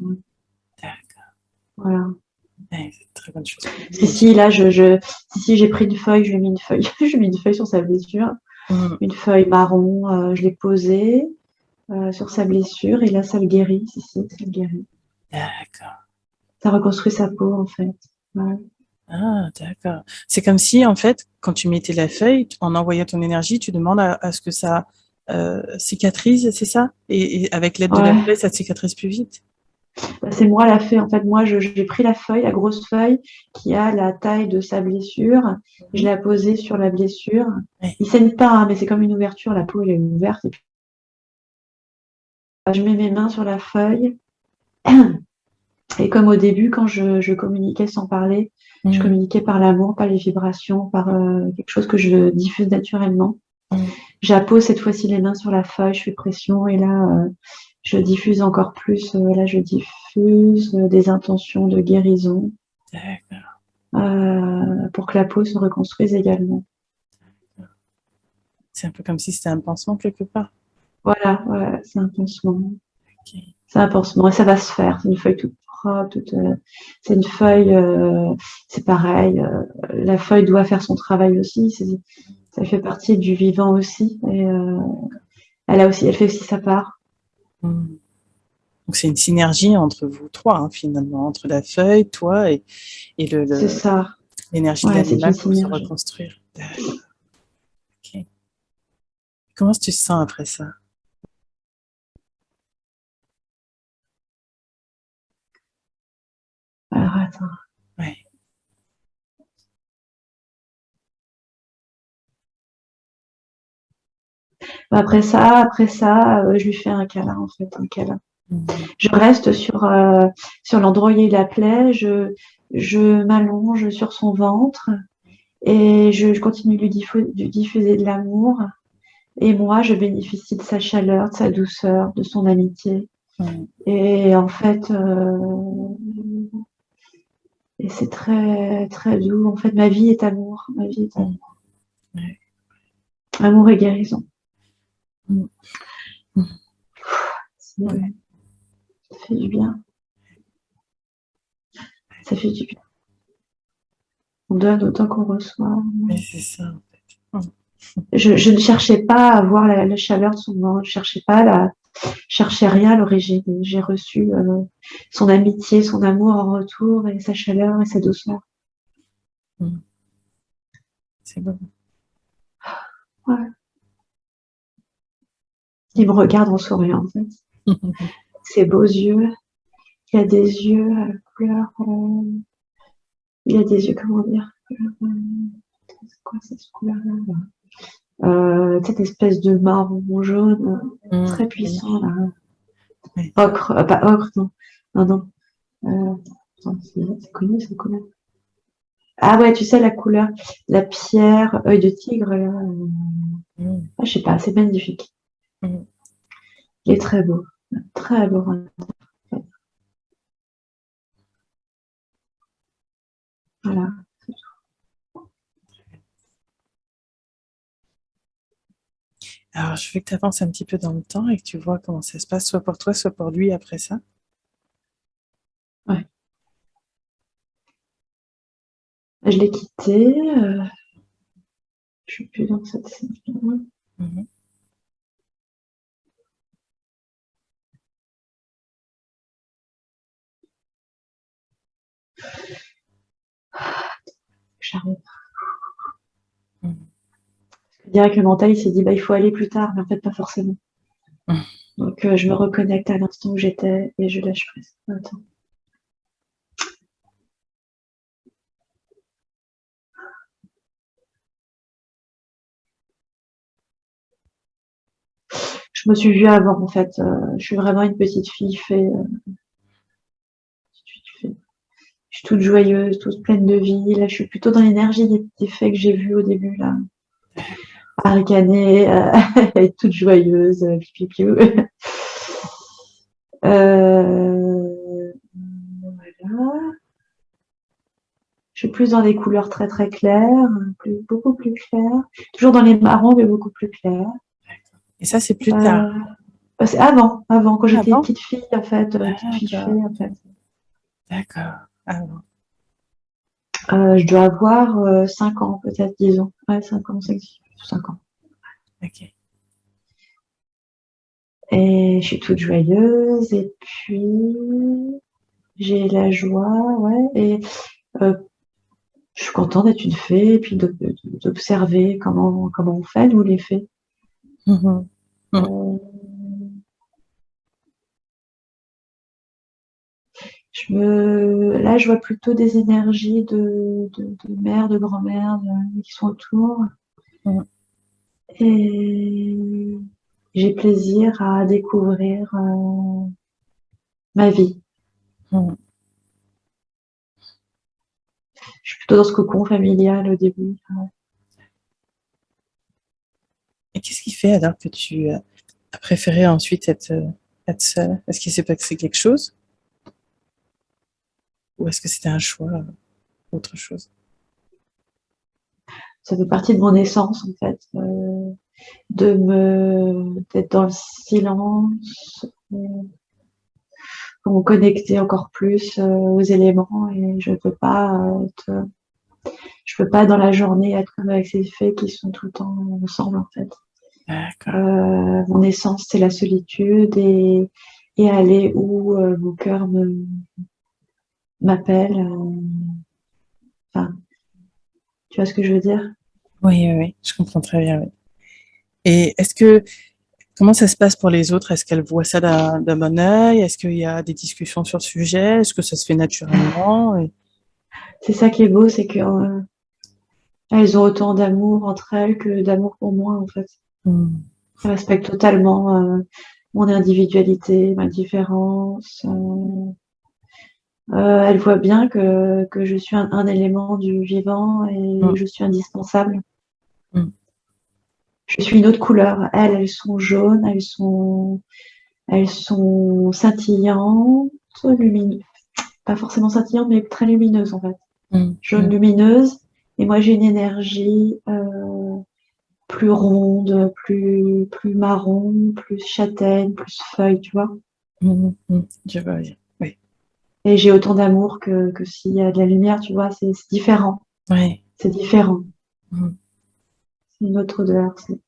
D'accord. Voilà. Ouais, c'est une très bonne chose pour lui Si, aussi. si, là, si, j'ai pris une feuille, je lui ai mis une feuille, je lui ai mis une feuille sur sa blessure, Mmh. une feuille marron, je l'ai posée sur sa blessure, et là, ça le guérit. Si, si, ça le guérit. D'accord. Ça reconstruit sa peau, en fait. Ouais. Ah, d'accord. C'est comme si, en fait, quand tu mettais la feuille, en envoyant ton énergie, tu demandes à ce que ça cicatrise, c'est ça? Et avec l'aide de la Ouais. feuille, ça cicatrise plus vite? Bah, c'est moi la fée. En fait, moi, j'ai pris la feuille, la grosse feuille, qui a la taille de sa blessure. Je Mmh. l'ai posée sur la blessure. Ouais. Il saigne pas, hein, mais c'est comme une ouverture. La peau, elle est ouverte. Et puis, je mets mes mains sur la feuille. Et comme au début, quand je communiquais sans parler, je Mmh. communiquais par l'amour, par les vibrations, par quelque chose que je diffuse naturellement. Mmh. J'appose cette fois-ci les mains sur la feuille, je fais pression, et là, je diffuse encore plus. Là, je diffuse des intentions de guérison D'accord. pour que la peau se reconstruise également. C'est un peu comme si c'était un pansement quelque part. Voilà, ouais, c'est un pansement. OK. C'est un pansement et ça va se faire. C'est une feuille toute propre, c'est une feuille, c'est pareil. La feuille doit faire son travail aussi. Ça fait partie du vivant aussi. Et elle fait aussi sa part. Mmh. Donc c'est une synergie entre vous 3, hein, finalement, entre la feuille, toi et C'est ça. l'énergie de Ouais, c'est une l'animal pour se synergie. reconstruire. D'accord. OK. Comment tu te sens après ça? Alors attends. Ouais. Après ça, je lui fais un câlin en fait, un câlin. Mmh. Je reste sur l'endroit où il y a eu la plaie. Je m'allonge sur son ventre. Et je continue de lui diffuser de l'amour. Et moi, je bénéficie de sa chaleur, de sa douceur, de son amitié. Mmh. Et en fait, et c'est très, très doux. En fait, ma vie est amour. Ma vie est amour. Mmh. Ouais. Amour et guérison. Mmh. Mmh. Ouais. Ça fait du bien. Ça fait du bien. On donne autant qu'on reçoit. Mais c'est ça, en fait. Mmh. Je ne cherchais pas à voir la chaleur de son ventre. Je cherchais rien à l'origine. J'ai reçu son amitié, son amour en retour, et sa chaleur et sa douceur. Mmh. C'est beau. Ouais. Il me regarde en souriant, en fait. Ses beaux yeux. Il a des yeux à la couleur. Il a des yeux, comment dire? C'est quoi cette couleur-là? Cette espèce de marron jaune Mmh. très puissant là. Ouais. Ocre, pas ocre, non. Non, non. Attends, c'est connu cette couleur. Ah ouais, tu sais la couleur, la pierre, œil de tigre là. Mmh. Ah, je sais pas, c'est magnifique. Mmh. Il est très beau, très beau. Voilà. Alors, je veux que tu avances un petit peu dans le temps et que tu vois comment ça se passe, soit pour toi, soit pour lui après ça. Ouais. Je l'ai quitté. Je suis plus dans cette scène. Mmh. j'arrive. Mmh. Je dirais que le mental, il s'est dit, bah, il faut aller plus tard, mais en fait, pas forcément. Mmh. Donc, je me reconnecte à l'instant où j'étais et je lâche prise. Attends. Je me suis vue avant, en fait. Je suis vraiment une petite fille je suis toute joyeuse, toute pleine de vie. Là, je suis plutôt dans l'énergie des fées que j'ai vus au début, là. À ricaner, être toute joyeuse, piou, piou. Voilà. Je suis plus dans des couleurs très très claires, beaucoup plus claires. Toujours dans les marrons, mais beaucoup plus claires. Et ça, c'est plus Euh, tard. c'est avant, quand j'étais Avant? petite fille, en fait, petite fille D'accord, fée, en fait. d'accord. Avant. Je dois avoir 5 ans, peut-être, disons. Ouais, 5 ans, 5 ans. OK. Et je suis toute joyeuse, et puis j'ai la joie, ouais, et euh, je suis contente d'être une fée, et puis d'observer comment on fait, nous, les fées. Mmh. Mmh. Euh, Là, je vois plutôt des énergies de mère, de grand-mère qui sont autour. Mmh. Et j'ai plaisir à découvrir ma vie. Mmh. Je suis plutôt dans ce cocon familial au début. Et qu'est-ce qui fait alors que tu as préféré ensuite être seule? Est-ce qu'il s'est passé quelque chose? Ou est-ce que c'était un choix, autre chose? Ça fait partie de mon essence, en fait, d'être dans le silence, pour me connecter encore plus aux éléments. Et je peux pas dans la journée être comme avec ces fées qui sont tout le temps ensemble, en fait. D'accord. Mon essence, c'est la solitude et aller où mon cœur m'appelle. Enfin, tu vois ce que je veux dire? Oui, oui, oui, je comprends très bien, oui. Et comment ça se passe pour les autres? Est-ce qu'elles voient ça d'un bon œil? Est-ce qu'il y a des discussions sur le sujet? Est-ce que ça se fait naturellement? C'est ça qui est beau, c'est que elles ont autant d'amour entre elles que d'amour pour moi, en fait. Hmm. Elles respectent totalement mon individualité, ma différence. Elles voient bien que je suis un élément du vivant et Hmm. je suis indispensable. Hmm. Je suis une autre couleur. Elles sont jaunes, elles sont scintillantes, lumineuses. Pas forcément scintillantes, mais très lumineuses, en fait. Hmm. Jaune lumineuse. Et moi, j'ai une énergie plus ronde, plus marron, plus châtaigne, plus feuille, tu vois. Hmm. Hmm. Je vois bien. Oui. Et j'ai autant d'amour que s'il y a de la lumière, tu vois. C'est différent. Oui. C'est différent. Hmm. C'est une autre odeur. C'est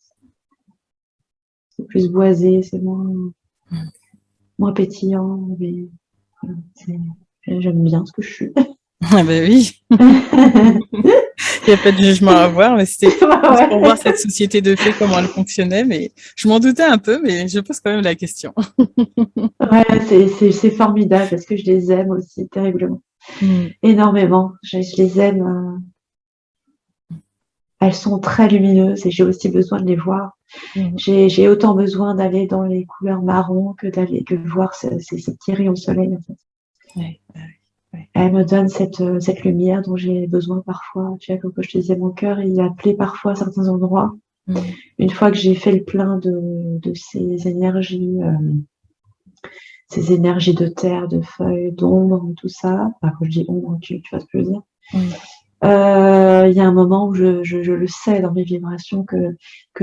plus boisé, c'est Hmm. moins pétillant. Mais voilà, j'aime bien ce que je suis. Ah ben oui. Il n'y a pas de jugement à avoir, mais c'était juste pour voir Ouais. cette société de fées, comment elle fonctionnait. Mais je m'en doutais un peu, mais je pose quand même la question. Ouais, c'est formidable parce que je les aime aussi terriblement. Hmm. Énormément. Je les aime. Elles sont très lumineuses et j'ai aussi besoin de les voir. Hmm. J'ai autant besoin d'aller dans les couleurs marron que de voir ces petits rayons de soleil, en fait. Oui, oui, oui. Elles me donnent cette lumière dont j'ai besoin parfois. Tu vois, comme je te disais, mon cœur, il appelait parfois à certains endroits. Hmm. Une fois que j'ai fait le plein de ces énergies de terre, de feuilles, d'ombre, tout ça. Enfin, quand je dis ombre, tu vois ce que je veux dire. Oui. Il y a un moment où je le sais dans mes vibrations que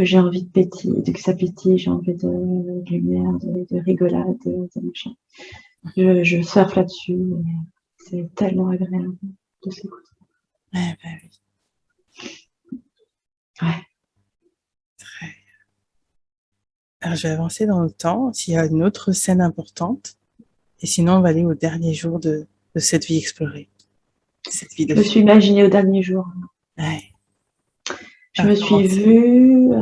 j'ai envie de pétiller, que ça pétille, j'ai envie de lumière, de rigolade, de machin. Je surfe là-dessus. C'est tellement agréable de s'écouter. Ouais, bah oui. Ouais. Très. Alors, je vais avancer dans le temps, s'il y a une autre scène importante. Et sinon, on va aller au dernier jour de cette vie explorée. cette vie de Je me fée. suis imaginée au dernier jour. Ouais. Je Alors, me comment suis c'est? vue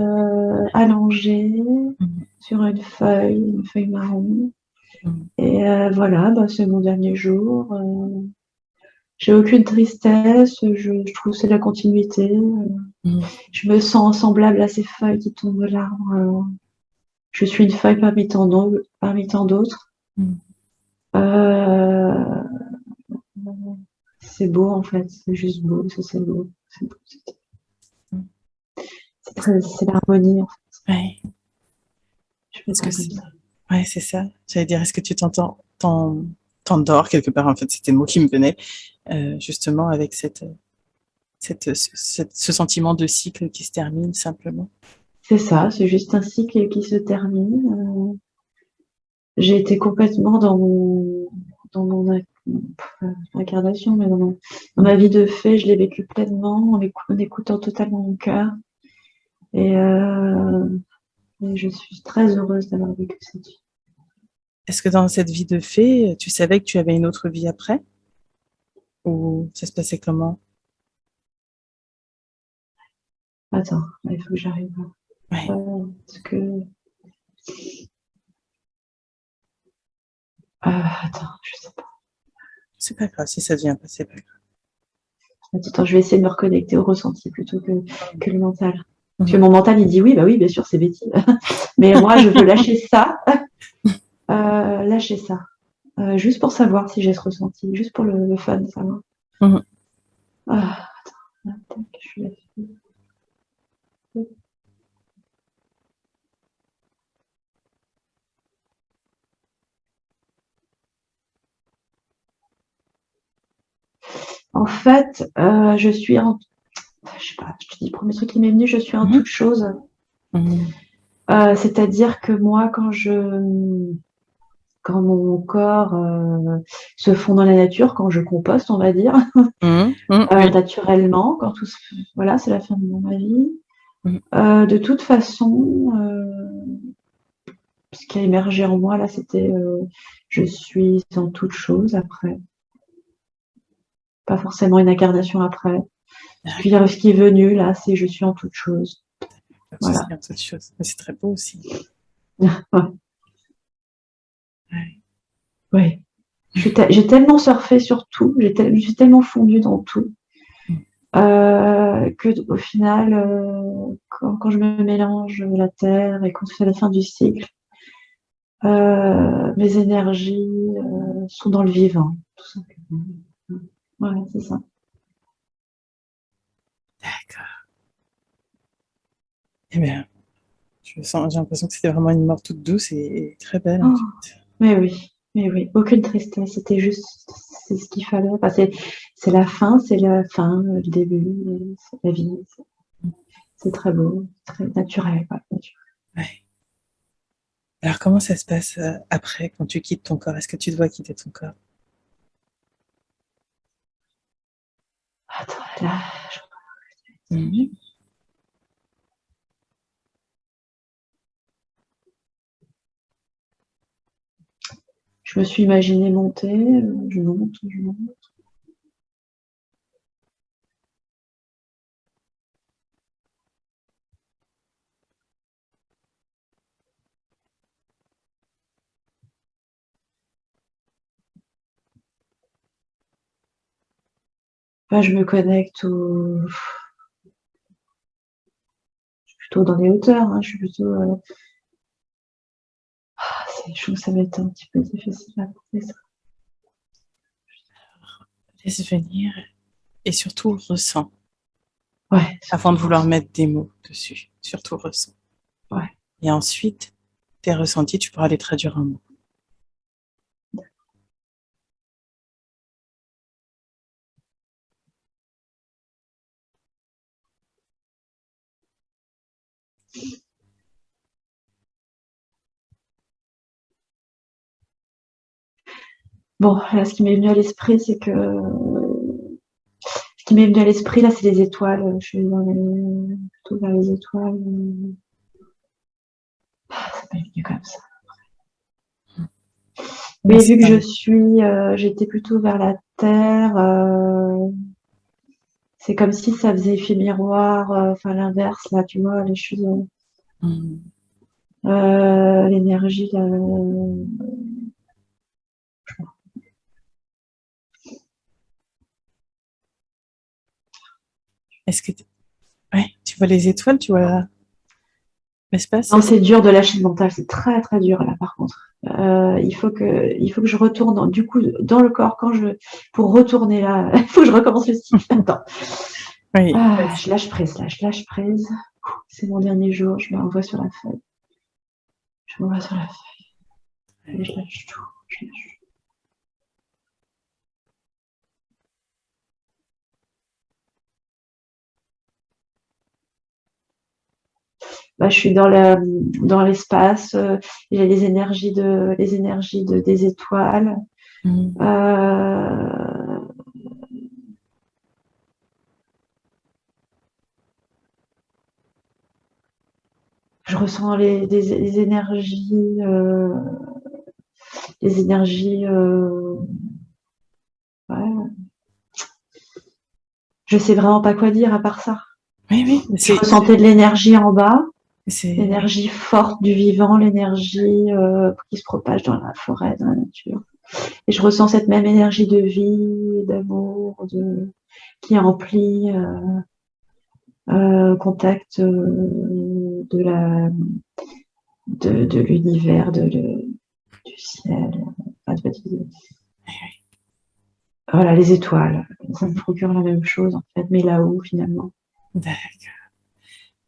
allongée Mhm. sur une feuille marron. Mhm. Et voilà, bah, c'est mon dernier jour. J'ai aucune tristesse, je trouve que c'est de la continuité. Mhm. Je me sens semblable à ces feuilles qui tombent de l'arbre. Je suis une feuille parmi tant d'autres. Mhm. Euh, c'est beau en fait, c'est juste beau, c'est beau. C'est beau, c'est l'harmonie en fait. Ouais. Je peux Est-ce que pas comme c'est... ça. Ouais, c'est ça. J'allais dire, est-ce que tu t'endors quelque part? En fait, c'était le mot qui me venait, justement, avec ce sentiment de cycle qui se termine simplement. C'est ça, c'est juste un cycle qui se termine. J'ai été complètement dans mon incarnation, mais dans ma vie de fée, je l'ai vécu pleinement en écoutant totalement mon cœur. Et, et je suis très heureuse d'avoir vécu cette vie. Est-ce que dans cette vie de fée, tu savais que tu avais une autre vie après? Ou ça se passait comment? Attends, il faut que j'arrive. Ouais, Parce que. Attends, je sais pas. c'est pas grave si ça devient pas, c'est pas grave. Attends, je vais essayer de me reconnecter au ressenti plutôt que le mental. Parce que Mhm. mon mental, il dit oui, bah oui, bien sûr, c'est Betty. Mais moi, je veux lâcher ça. Juste pour savoir si j'ai ce ressenti, juste pour le fun de savoir. Mhm. Ah, attends, je suis là. En fait, je suis en. Je sais pas, je te dis, le premier truc qui m'est venu, je suis en Mhm. toute chose. Mhm. C'est-à-dire que moi, quand mon corps se fond dans la nature, quand je composte, on va dire, Mhm. Mhm. Oui. naturellement, quand voilà, c'est la fin de ma vie. Mhm. De toute façon, ce qui a émergé en moi là, c'était je suis en toute chose après, pas forcément une incarnation après. Ce qui est venu là, c'est je suis en toute chose. Ça, Voilà. c'est autre chose. Mais c'est très beau aussi. Ouais. Ouais. Ouais. J'ai tellement surfé sur tout, je suis tellement fondue dans tout, Mhm. que au final, quand je me mélange la terre et qu'on fait la fin du cycle, mes énergies sont dans le vivant, tout simplement. Voilà, c'est ça. D'accord. Eh bien, j'ai l'impression que c'était vraiment une mort toute douce et très belle, en Oh, fait. mais oui, aucune tristesse, c'était juste, c'est ce qu'il fallait. Enfin, c'est la fin, le début, c'est la vie. C'est très beau, très naturel, quoi, naturel. Ouais. Alors, comment ça se passe après, quand tu quittes ton corps? Est-ce que tu dois quitter ton corps? Attends, là, Mhm. je me suis imaginée monter, je monte, je monte. Enfin, je me connecte plutôt dans les hauteurs, hein, je suis plutôt. Je trouve que ça va être un petit peu difficile à porter ça. Laisse venir et surtout ressens, Ouais, avant surtout de vouloir ressent. mettre des mots dessus. Surtout ressens. Ouais. Et ensuite, tes ressentis, tu pourras les traduire en mots. Bon, là, ce qui m'est venu à l'esprit, c'est que ce qui m'est venu à l'esprit, là, c'est les étoiles. Je suis plutôt vers les étoiles. Ça m'est venu comme ça. Mais Mais c'est vu que pareil. j'étais plutôt vers la terre, c'est comme si ça faisait effet miroir, enfin l'inverse là, tu vois, les choses, Mhm. l'énergie, Est-ce que ouais, tu vois les étoiles, tu vois l'espace, non, c'est ça? c'est dur de lâcher le mental, c'est très très dur là par contre. Il faut que je retourne du coup dans le corps pour retourner là, il faut que je recommence le cycle. Attends. Oui, Ah, vas-y. je lâche prise là, je lâche prise. C'est mon dernier jour, je m'envoie sur la feuille. Je m'envoie sur la feuille et je lâche tout. Je lâche. Bah, je suis dans l'espace, j'ai les énergies des étoiles. Mhm. Euh, je ressens les énergies, les énergies. Ouais. Je sais vraiment pas quoi dire à part ça. Oui, oui, Je ressentais de l'énergie en bas, c'est, l'énergie forte du vivant, l'énergie qui se propage dans la forêt, dans la nature. Et je ressens cette même énergie de vie, d'amour, qui emplit contact de l'univers, du ciel. Voilà, les étoiles. Ça me procure la même chose, en fait, mais là-haut, finalement. d'accord.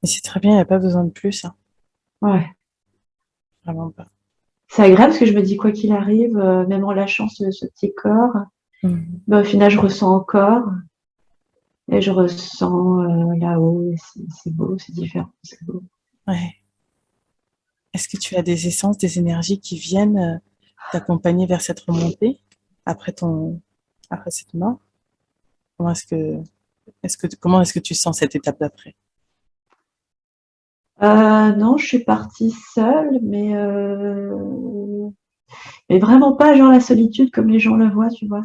Mais c'est très bien, il n'y a pas besoin de plus, hein. Ouais. Vraiment pas. C'est agréable parce que je me dis, quoi qu'il arrive, même en lâchant ce petit corps, Mhm. bah, au final, je ressens encore. Et je ressens là-haut. Et c'est beau, c'est différent, c'est beau. Ouais. Est-ce que tu as des essences, des énergies qui viennent t'accompagner vers cette remontée après après cette mort? Comment comment est-ce que tu sens cette étape d'après? Non, je suis partie seule, mais vraiment pas genre la solitude comme les gens le voient, tu vois.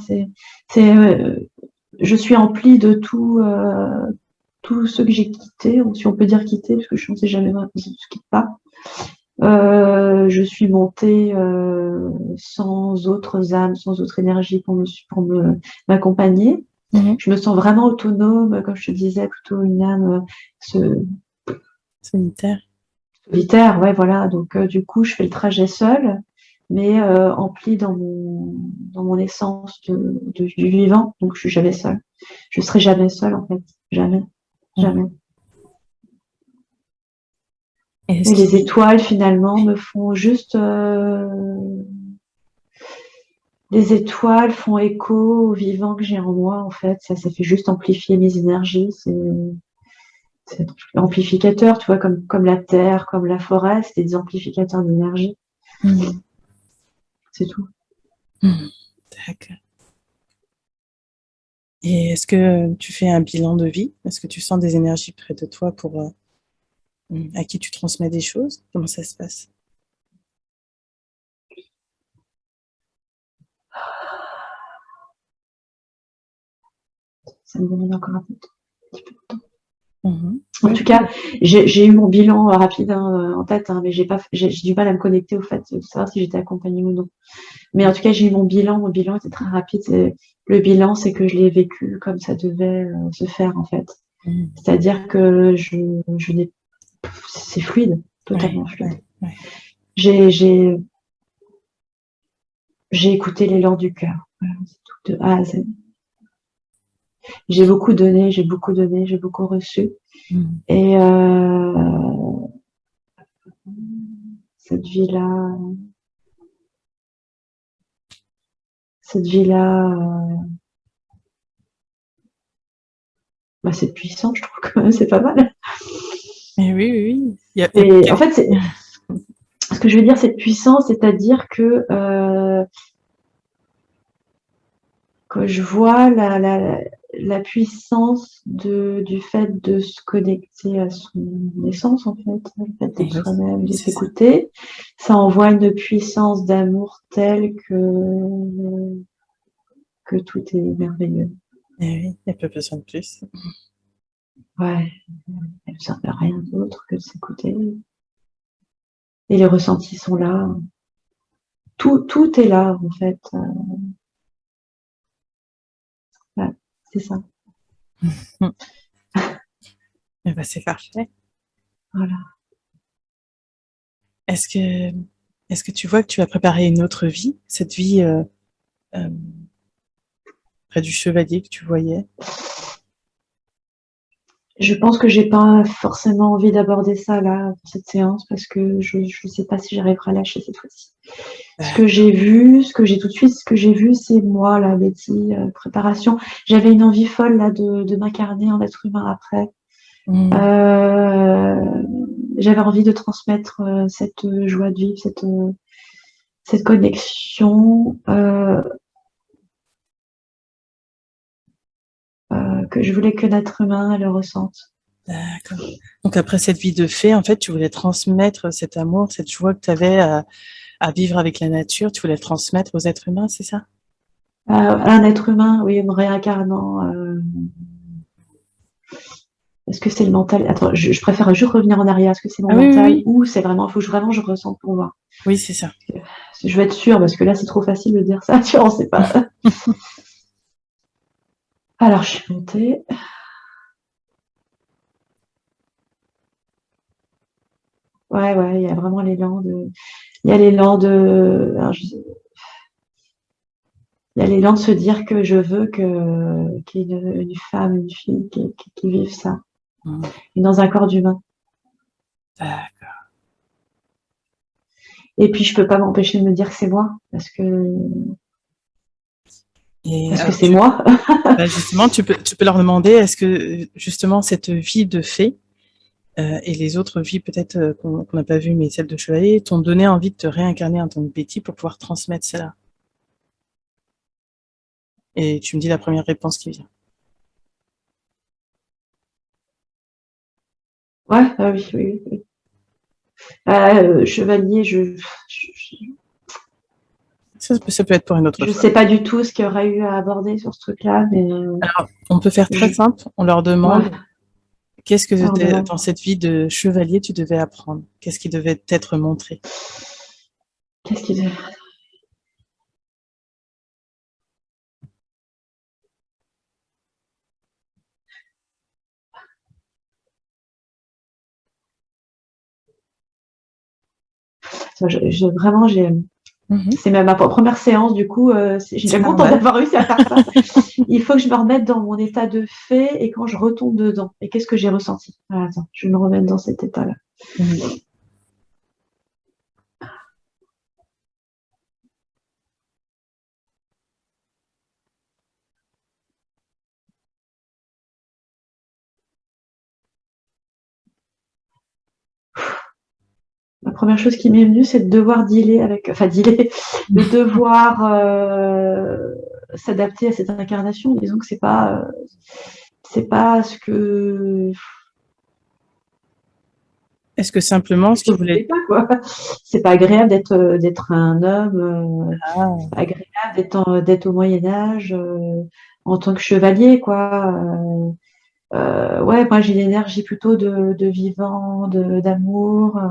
Je suis emplie de tout ce que j'ai quitté, ou si on peut dire quitté, parce que je ne sais jamais vraiment si je quitte pas. Je suis montée sans autres âmes, sans autre énergie pour m'accompagner. Mhm. Je me sens vraiment autonome, comme je te disais, plutôt une âme Solitaire. solitaire, ouais, voilà. Donc, du coup, je fais le trajet seule, mais emplie dans mon essence du vivant. Donc, je suis jamais seule. Je serai jamais seule, en fait. Jamais. Mhm. Jamais. Et est-ce Et les qu'il étoiles, finalement, me font juste. Les étoiles font écho au vivant que j'ai en moi, en fait. Ça fait juste amplifier mes énergies. C'est amplificateur, tu vois, comme la terre, comme la forêt, c'est des amplificateurs d'énergie. Mhm. C'est tout. Mhm. D'accord. Et est-ce que tu fais un bilan de vie? Est-ce que tu sens des énergies près de toi à qui tu transmets des choses? Comment ça se passe? Ça me demande encore un petit peu. Mhm. En Oui, tout oui. cas, j'ai eu mon bilan rapide en tête, hein, mais j'ai du mal à me connecter au fait de savoir si j'étais accompagnée ou non. Mais en tout cas, j'ai eu mon bilan. Mon bilan était très rapide. Le bilan, c'est que je l'ai vécu comme ça devait se faire, en fait. Mhm. C'est-à-dire que je n'ai, c'est fluide, Ouais, totalement fluide. ouais, ouais. J'ai, j'ai, j'ai écouté l'élan du cœur. Voilà, c'est tout, de A à Z. J'ai beaucoup donné, j'ai beaucoup donné, j'ai beaucoup reçu. Mhm. Et cette vie-là, cette vie-là, bah, c'est puissant, je trouve quand même, c'est pas mal. Mais oui, oui, oui. Il y a Et en fait, ce que je veux dire, c'est puissant, c'est-à-dire que je vois la puissance du fait de se connecter à son essence, en fait, le fait d'être Oui, soi-même, oui, de c'est ça. s'écouter, ça envoie une puissance d'amour telle que tout est merveilleux. Et oui, il n'y a pas besoin de plus. Ouais, elle ne sert à rien d'autre que de s'écouter. Et les ressentis sont là. Tout est là, en fait. Ouais, c'est ça. Eh ben, c'est parfait. Voilà. Est-ce que, est-ce que tu vois que tu as préparé une autre vie, cette vie euh, près du chevalier que tu voyais? Je pense que j'ai pas forcément envie d'aborder ça là pour cette séance parce que je ne sais pas si j'arriverai à lâcher cette fois-ci. Ce que j'ai vu, ce que j'ai tout de suite, ce que j'ai vu, c'est moi, là, Betty, préparation. J'avais une envie folle là de m'incarner en être humain après. Mm. J'avais envie de transmettre cette joie de vivre, cette connexion que je voulais que l'être humain le ressente. D'accord. Donc après cette vie de fée, en fait, tu voulais transmettre cet amour, cette joie que tu avais à vivre avec la nature, tu voulais le transmettre aux êtres humains, c'est ça? Un être humain, oui, me réincarnant. Est-ce que c'est le mental? Attends, je préfère juste revenir en arrière. Est-ce que c'est mon Ah oui, oui, mental oui. ou c'est vraiment, il faut que vraiment je ressente pour voir. Oui, c'est ça. Je veux être sûre parce que là, c'est trop facile de dire ça. Tu vois, on sait pas. Alors, je suis montée. Ouais, ouais, il y a vraiment l'élan de. Il y a l'élan de. Alors, il y a l'élan de se dire que je veux qu'il y ait une femme, une fille qui vive ça. Mm. Et dans un corps d'humain. D'accord. Et puis, je peux pas m'empêcher de me dire que c'est moi Et parce que alors, c'est moi. bah, justement, tu peux leur demander, est-ce que justement cette vie de fée et les autres vies peut-être qu'on n'a pas vues, mais celles de chevalier, t'ont donné envie de te réincarner en tant que Betty pour pouvoir transmettre cela. Et tu me dis la première réponse qui vient. Ouais, ah oui, oui, oui. Chevalier, Ça peut être pour une autre je fois. sais pas du tout ce qu'il y aurait eu à aborder sur ce truc-là, mais Alors, on peut faire très je, simple. On leur ouais, demande qu'est-ce alors que demande. dans cette vie de chevalier tu devais apprendre? Qu'est-ce qui devait t'être montré? Qu'est-ce qu'il dit? Vraiment, Mhm. c'est même ma première séance, du coup, j'ai C'est déjà contente normal. d'avoir réussi à faire ça. Il faut que je me remette dans mon état de fait et quand je retombe dedans. Et qu'est-ce que j'ai ressenti? Ah, attends, je vais me remettre dans cet état-là. Mhm. La première chose qui m'est venue, c'est de devoir dealer avec, enfin dealer, de devoir s'adapter à cette incarnation. Disons que c'est pas ce que Est-ce que simplement ce je qui voulais voulait... pas, quoi. C'est pas agréable d'être un homme, Ah, c'est pas agréable d'être au Moyen Âge en tant que chevalier, quoi. Ouais, moi j'ai l'énergie plutôt de vivant, d'amour,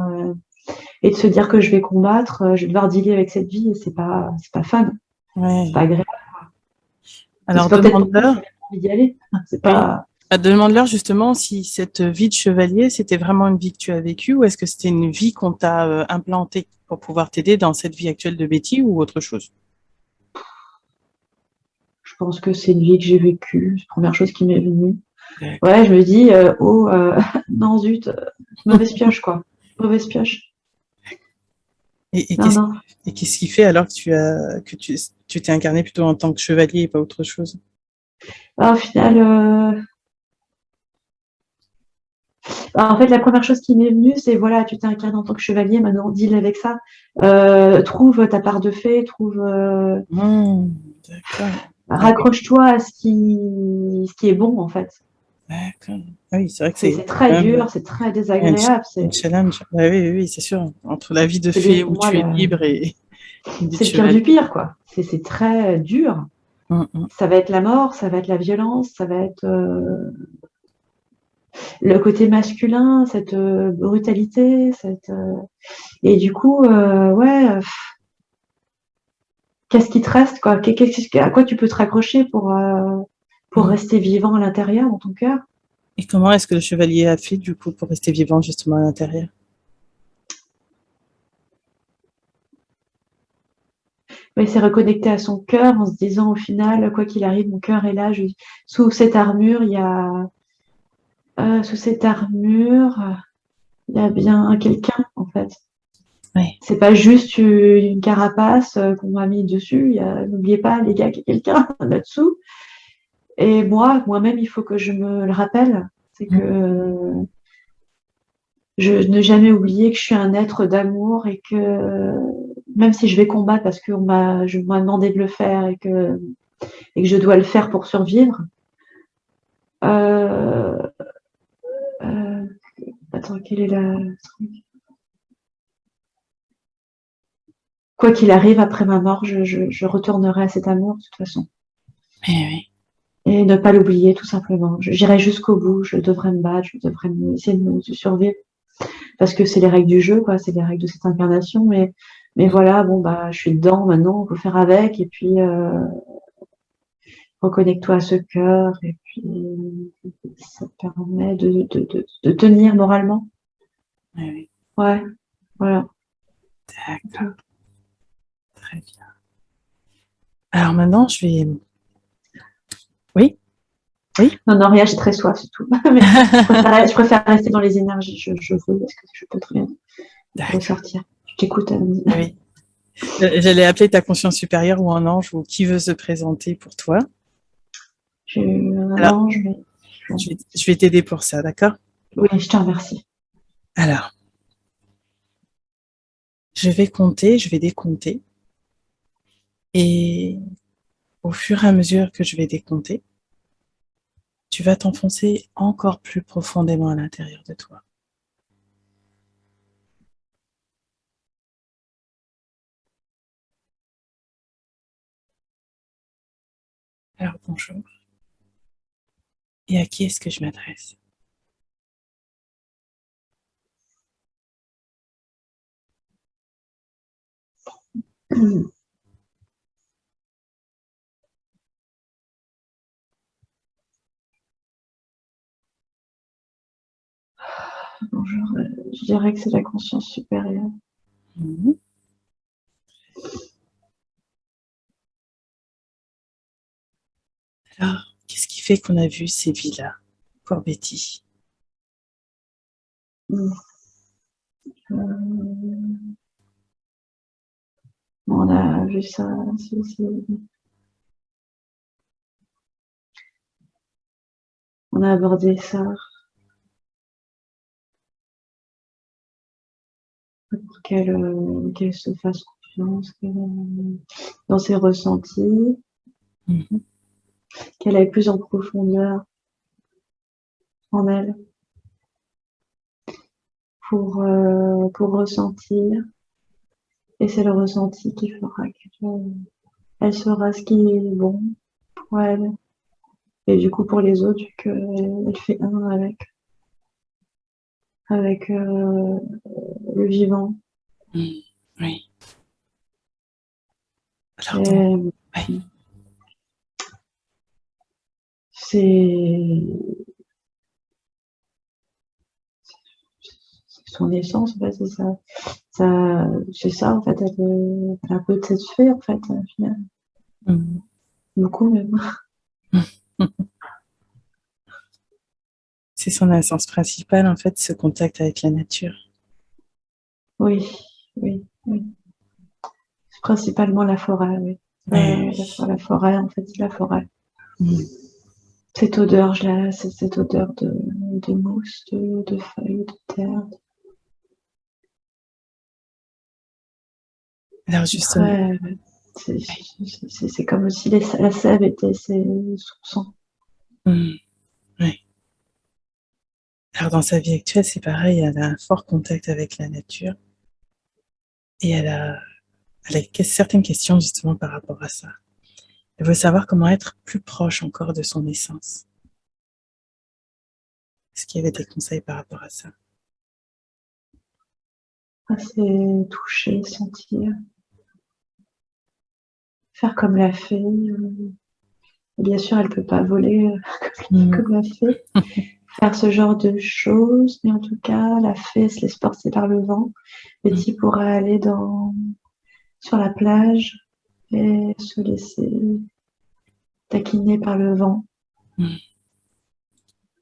et de se dire que je vais combattre, je vais devoir dealer avec cette vie, et c'est pas fun, c'est pas ouais. agréable. C'est Alors peut-être pour ça que j'ai demande-leur, pas envie d'y aller. C'est oui. pas. Demande-leur justement si cette vie de chevalier, c'était vraiment une vie que tu as vécue ou est-ce que c'était une vie qu'on t'a implantée pour pouvoir t'aider dans cette vie actuelle de Betty ou autre chose? Je pense que c'est une vie que j'ai vécue. C'est la première chose qui m'est venue. D'accord. Ouais, je me dis, non, zut, mauvaise pioche, quoi. Mauvaise pioche. Et, et Non, qu'est-ce non. et qu'est-ce qui fait alors que tu t'es incarné plutôt en tant que chevalier et pas autre chose? Au final, en fait, la première chose qui m'est venue, c'est voilà, tu t'es incarné en tant que chevalier, maintenant, deal avec ça. Trouve ta part de fée, trouve. Hmm, d'accord. D'accord. Raccroche-toi à ce qui est bon, en fait. D'accord. Ah oui, c'est vrai que C'est c'est très quand même dur, c'est très un désagréable. challenge. Bah oui, oui, oui, c'est sûr. Entre la vie de fée Pour où moi, tu es libre et une vie de c'est le pire du chevalier. pire, quoi. C'est très dur. Hum, hum. Ça va être la mort, ça va être la violence, ça va être le côté masculin, cette brutalité, et du coup, ouais, qu'est-ce qui te reste, quoi? À quoi tu peux te raccrocher pour Hum. rester vivant à l'intérieur, dans ton cœur? Et comment est-ce que le chevalier a fait du coup pour rester vivant justement à l'intérieur? Ouais, il s'est reconnecté à son cœur en se disant, au final, quoi qu'il arrive, mon cœur est là. Sous cette armure, sous cette armure, il y a bien quelqu'un, en fait. Oui. C'est pas juste une carapace qu'on m'a mis dessus. N'oubliez pas, les gars, qu'il y a quelqu'un là-dessous. Et moi-même, il faut que je me le rappelle. C'est que Hum. je ne jamais oublier que je suis un être d'amour et que même si je vais combattre parce je m'a demandé de le faire et que je dois le faire pour survivre. Euh, euh, attends, quelle est la quoi qu'il arrive après ma mort, je retournerai à cet amour de toute façon. Oui, oui. Et ne pas l'oublier, tout simplement. J'irai jusqu'au bout, je devrais me battre, je devrais essayer de survivre. Parce que c'est les règles du jeu, quoi, c'est les règles de cette incarnation. Mais Hum. voilà, bon, bah, je suis dedans maintenant, on peut faire avec. Et puis, reconnecte-toi à ce cœur. Et puis, ça te permet de tenir moralement. Oui, oui. Ouais, voilà. D'accord. Très bien. Alors maintenant, je vais. Oui, oui. Non, non, rien, j'ai très soif, c'est tout. Mais je préfère rester dans les énergies. Je veux, parce que je peux très bien D'accord. ressortir. Je t'écoute, Oui. J'allais appeler ta conscience supérieure ou un ange ou qui veut se présenter pour toi. J'ai eu un Alors, ange, mais je vais t'aider pour ça, d'accord? oui, je te remercie. Alors, je vais compter, je vais décompter. Et au fur et à mesure que je vais décompter, tu vas t'enfoncer encore plus profondément à l'intérieur de toi. Alors, bonjour. Et à qui est-ce que je m'adresse? Bonjour, je dirais que c'est la conscience supérieure. Mhm. Alors, qu'est-ce qui fait qu'on a vu ces villas pour Betty? Mm. Euh, on a vu ça, on a abordé ça pour qu'elle se fasse confiance, dans ses ressentis, Mhm. qu'elle aille plus en profondeur en elle pour ressentir. Et c'est le ressenti qui fera qu'elle saura ce qui est bon pour elle. Et du coup, pour les autres, vu qu'elle fait un avec le vivant. Mhm. Oui. Alors, donc, Et ouais. c'est son essence, en fait, c'est ça, en fait, elle a un peu de cette fée, en fait, au final. Mhm. Beaucoup même. C'est son essence principale, en fait, ce contact avec la nature. Oui, oui, oui. Principalement la forêt, oui. Oui, La forêt, en fait, c'est la forêt. oui. Cette odeur, c'est cette odeur de mousse, de feuilles, de terre. Alors, C'est justement, très. C'est comme si la sève était son sang. Ouais. Alors dans sa vie actuelle, c'est pareil, elle a un fort contact avec la nature et elle a certaines questions justement par rapport à ça. Elle veut savoir comment être plus proche encore de son essence. Est-ce qu'il y avait des conseils par rapport à ça? C'est toucher, sentir, faire comme la fée. Bien sûr, elle peut pas voler comme la fée, faire ce genre de choses, mais en tout cas, la fée se laisse porter par le vent. Betty pourra aller sur la plage et se laisser taquiner par le vent,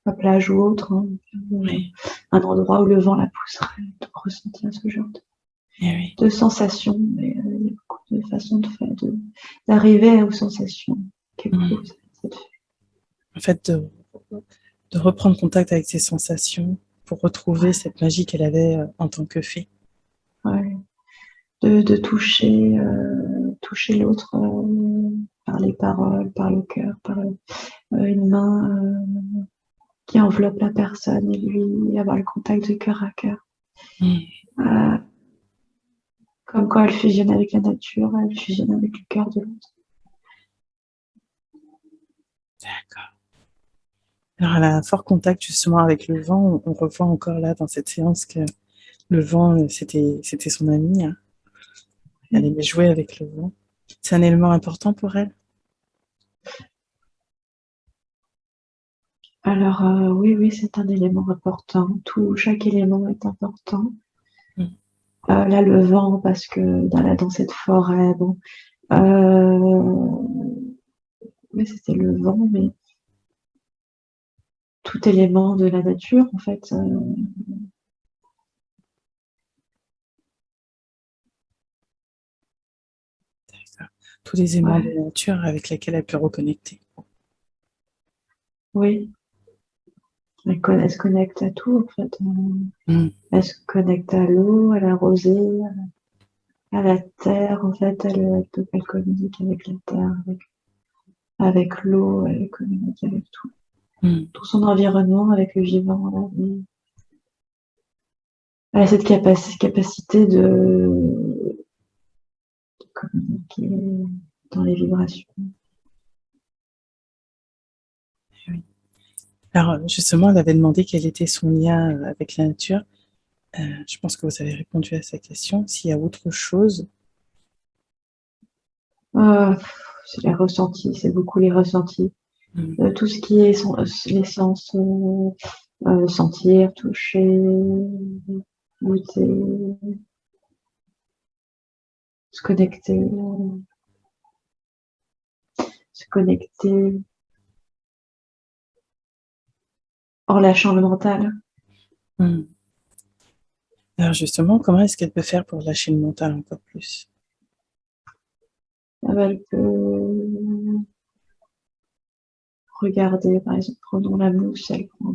la plage ou autre, hein, Oui, un endroit où le vent la pousserait, de ressentir ce genre eh oui. de sensations. Mais il y a beaucoup de façons d'arriver aux sensations qu'éprouve cette fée. En fait, de reprendre contact avec ses sensations pour retrouver cette magie qu'elle avait en tant que fée. Ouais. De toucher l'autre par les paroles, par le cœur, par une main qui enveloppe la personne et lui avoir le contact de cœur à cœur. Euh, Comme quand elle fusionne avec la nature, elle fusionne avec le cœur de l'autre. D'accord. Alors, elle a un fort contact justement avec le vent. On revoit encore là dans cette séance que le vent, c'était son ami. Hein. Elle aimait jouer avec le vent. C'est un élément important pour elle. Alors oui, oui, c'est un élément important. Chaque élément est important. Là, le vent, parce que dans cette forêt, bon, mais c'était le vent, mais tout élément de la nature, en fait. Tous les éléments de Ouais, la nature avec lesquels elle peut reconnecter. oui, elle se connecte à tout, en fait. Elle se connecte à l'eau, à la rosée, à la terre. En fait, elle communique avec la terre, avec l'eau, elle communique avec tout. Tout son environnement, avec le vivant. Elle a cette capacité de communiquer dans les vibrations. Oui. Alors, justement, elle avait demandé quel était son lien avec la nature. Je pense que vous avez répondu à sa question. S'il y a autre chose. C'est les ressentis, c'est beaucoup les ressentis. Tout ce qui est les sens, sentir, toucher, goûter, se connecter, se connecter en lâchant le mental. Alors justement, comment est-ce qu'elle peut faire pour lâcher le mental encore plus? Elle peut regarder, par exemple, prenons la mousse, elle prend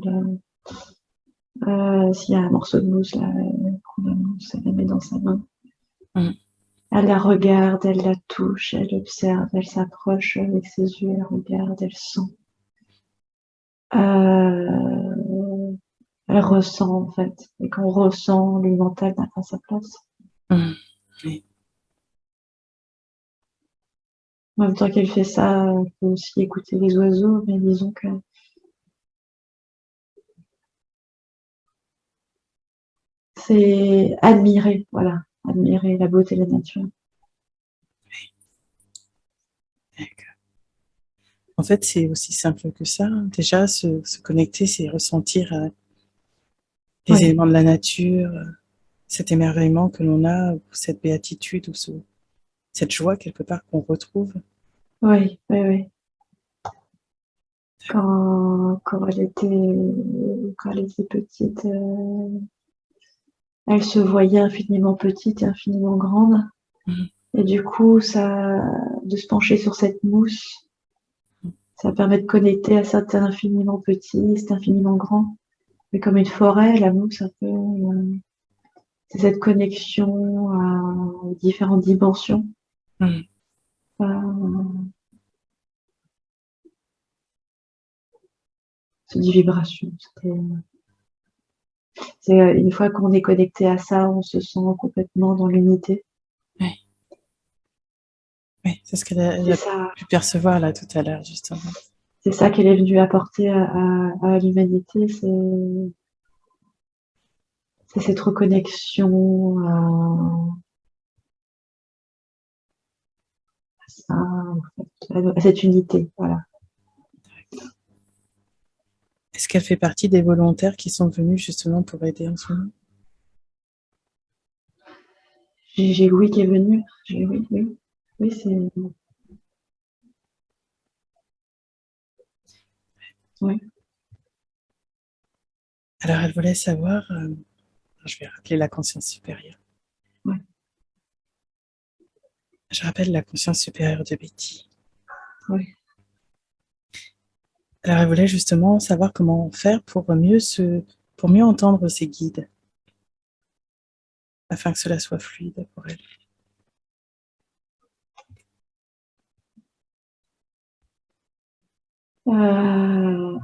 s'il y a un morceau de mousse, là, elle prend la mousse, elle la met dans sa main. Elle la regarde, elle la touche, elle observe, elle s'approche avec ses yeux, elle regarde, elle sent. Elle ressent, en fait. Et quand on ressent, le mental n'a pas sa place. Oui. En même temps qu'elle fait ça, on peut aussi écouter les oiseaux, mais disons que c'est admirer, voilà, admirer la beauté de la nature. En fait, c'est aussi simple que ça. Déjà, se connecter, c'est ressentir les Oui, éléments de la nature, cet émerveillement que l'on a, ou cette béatitude, ou cette joie quelque part qu'on retrouve. oui, oui, oui. Quand elle était petite, elle se voyait infiniment petite et infiniment grande. Et du coup, de se pencher sur cette mousse, ça permet de connecter à cet infiniment petit, cet infiniment grand. Mais comme une forêt, la mousse, c'est cette connexion à différentes dimensions. C'est des vibrations. C'est une fois qu'on est connecté à ça, on se sent complètement dans l'unité. Ouais. Oui, c'est ce qu'elle a Ça, pu percevoir là tout à l'heure, justement. c'est ça qu'elle est venue apporter à l'humanité, c'est cette reconnexion à ça, en fait, à cette unité. Voilà. Est-ce qu'elle fait partie des volontaires qui sont venus justement pour aider en ce moment? J'ai Louis qui est venu. Oui, oui. Oui, c'est. Oui. Alors, elle voulait savoir, je vais rappeler la conscience supérieure. Ouais. Je rappelle la conscience supérieure de Betty. Oui. Alors, elle voulait justement savoir comment faire pour mieux entendre ses guides, afin que cela soit fluide pour elle. Euh,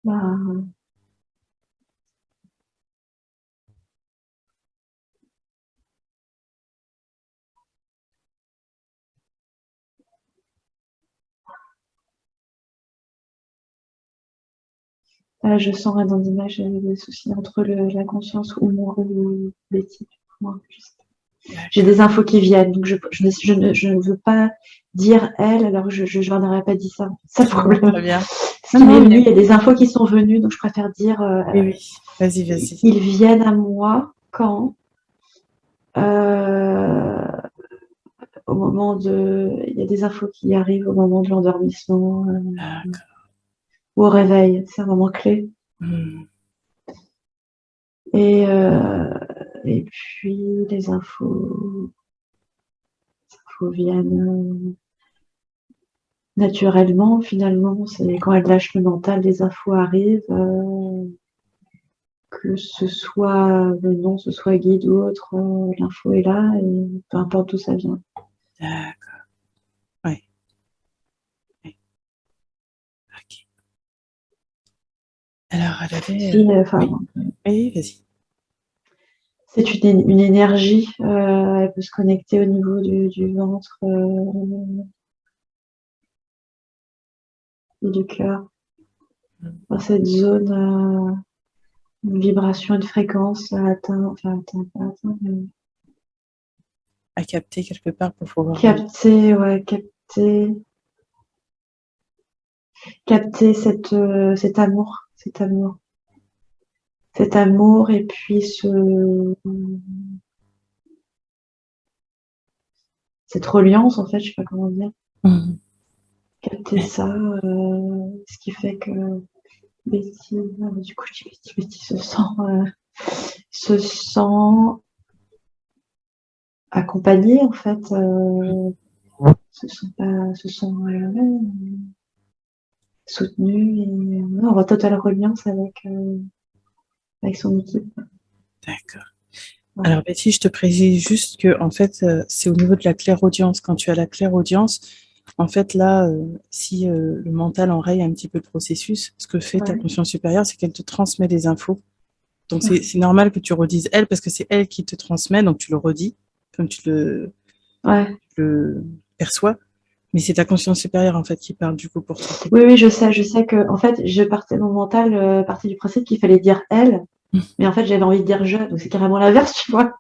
bah, je sens dans l'image des soucis entre la conscience ou moi ou Betty. Moi, j'ai des infos qui viennent, donc je ne veux pas dire elle, alors je n'en aurais pas dit ça. C'est le problème. Très bien. Ce qui m'est venu, il y a des infos qui sont venues, donc je préfère dire Oui, oui. Vas-y, vas-y. ils viennent à moi quand euh, au moment il y a des infos qui arrivent au moment de l'endormissement ou au réveil. C'est un moment clé. Hmm. Et, euh, et puis les infos viennent naturellement. Finalement, c'est quand elle lâche le mental, les infos arrivent. Que ce soit le nom, ce soit guide ou autre, l'info est là et peu importe d'où ça vient. D'accord. Oui. Oui. Ok. Alors, elle avait... Si, enfin, Oui, oui, vas-y. c'est une énergie, elle peut se connecter au niveau du ventre et du cœur. Dans cette zone, une vibration, une fréquence pas atteint, mais À capter quelque part pour pouvoir... capter, ouais, capter cet amour et puis cette reliance, en fait, je sais pas comment dire. Mhm. Capter ça, ce qui fait que Betty, du coup, je dis Betty se sent accompagnée, en fait, se sent soutenue et en totale reliance avec son équipe. D'accord. Voilà. Alors Betty, je te précise juste que en fait, c'est au niveau de la clairaudience. Quand tu as la clairaudience, en fait là, si le mental enraye un petit peu le processus, ce que fait ta Ouais. conscience supérieure, c'est qu'elle te transmet des infos. Donc Ouais. c'est normal que tu redises elle, parce que c'est elle qui te transmet, donc tu le redis, comme Ouais. tu le perçois. Mais c'est ta conscience supérieure en fait qui parle du coup pour toi. Oui, oui, je sais que en fait, mon mental partait du principe qu'il fallait dire elle, mais en fait, j'avais envie de dire je, donc c'est carrément l'inverse, tu vois.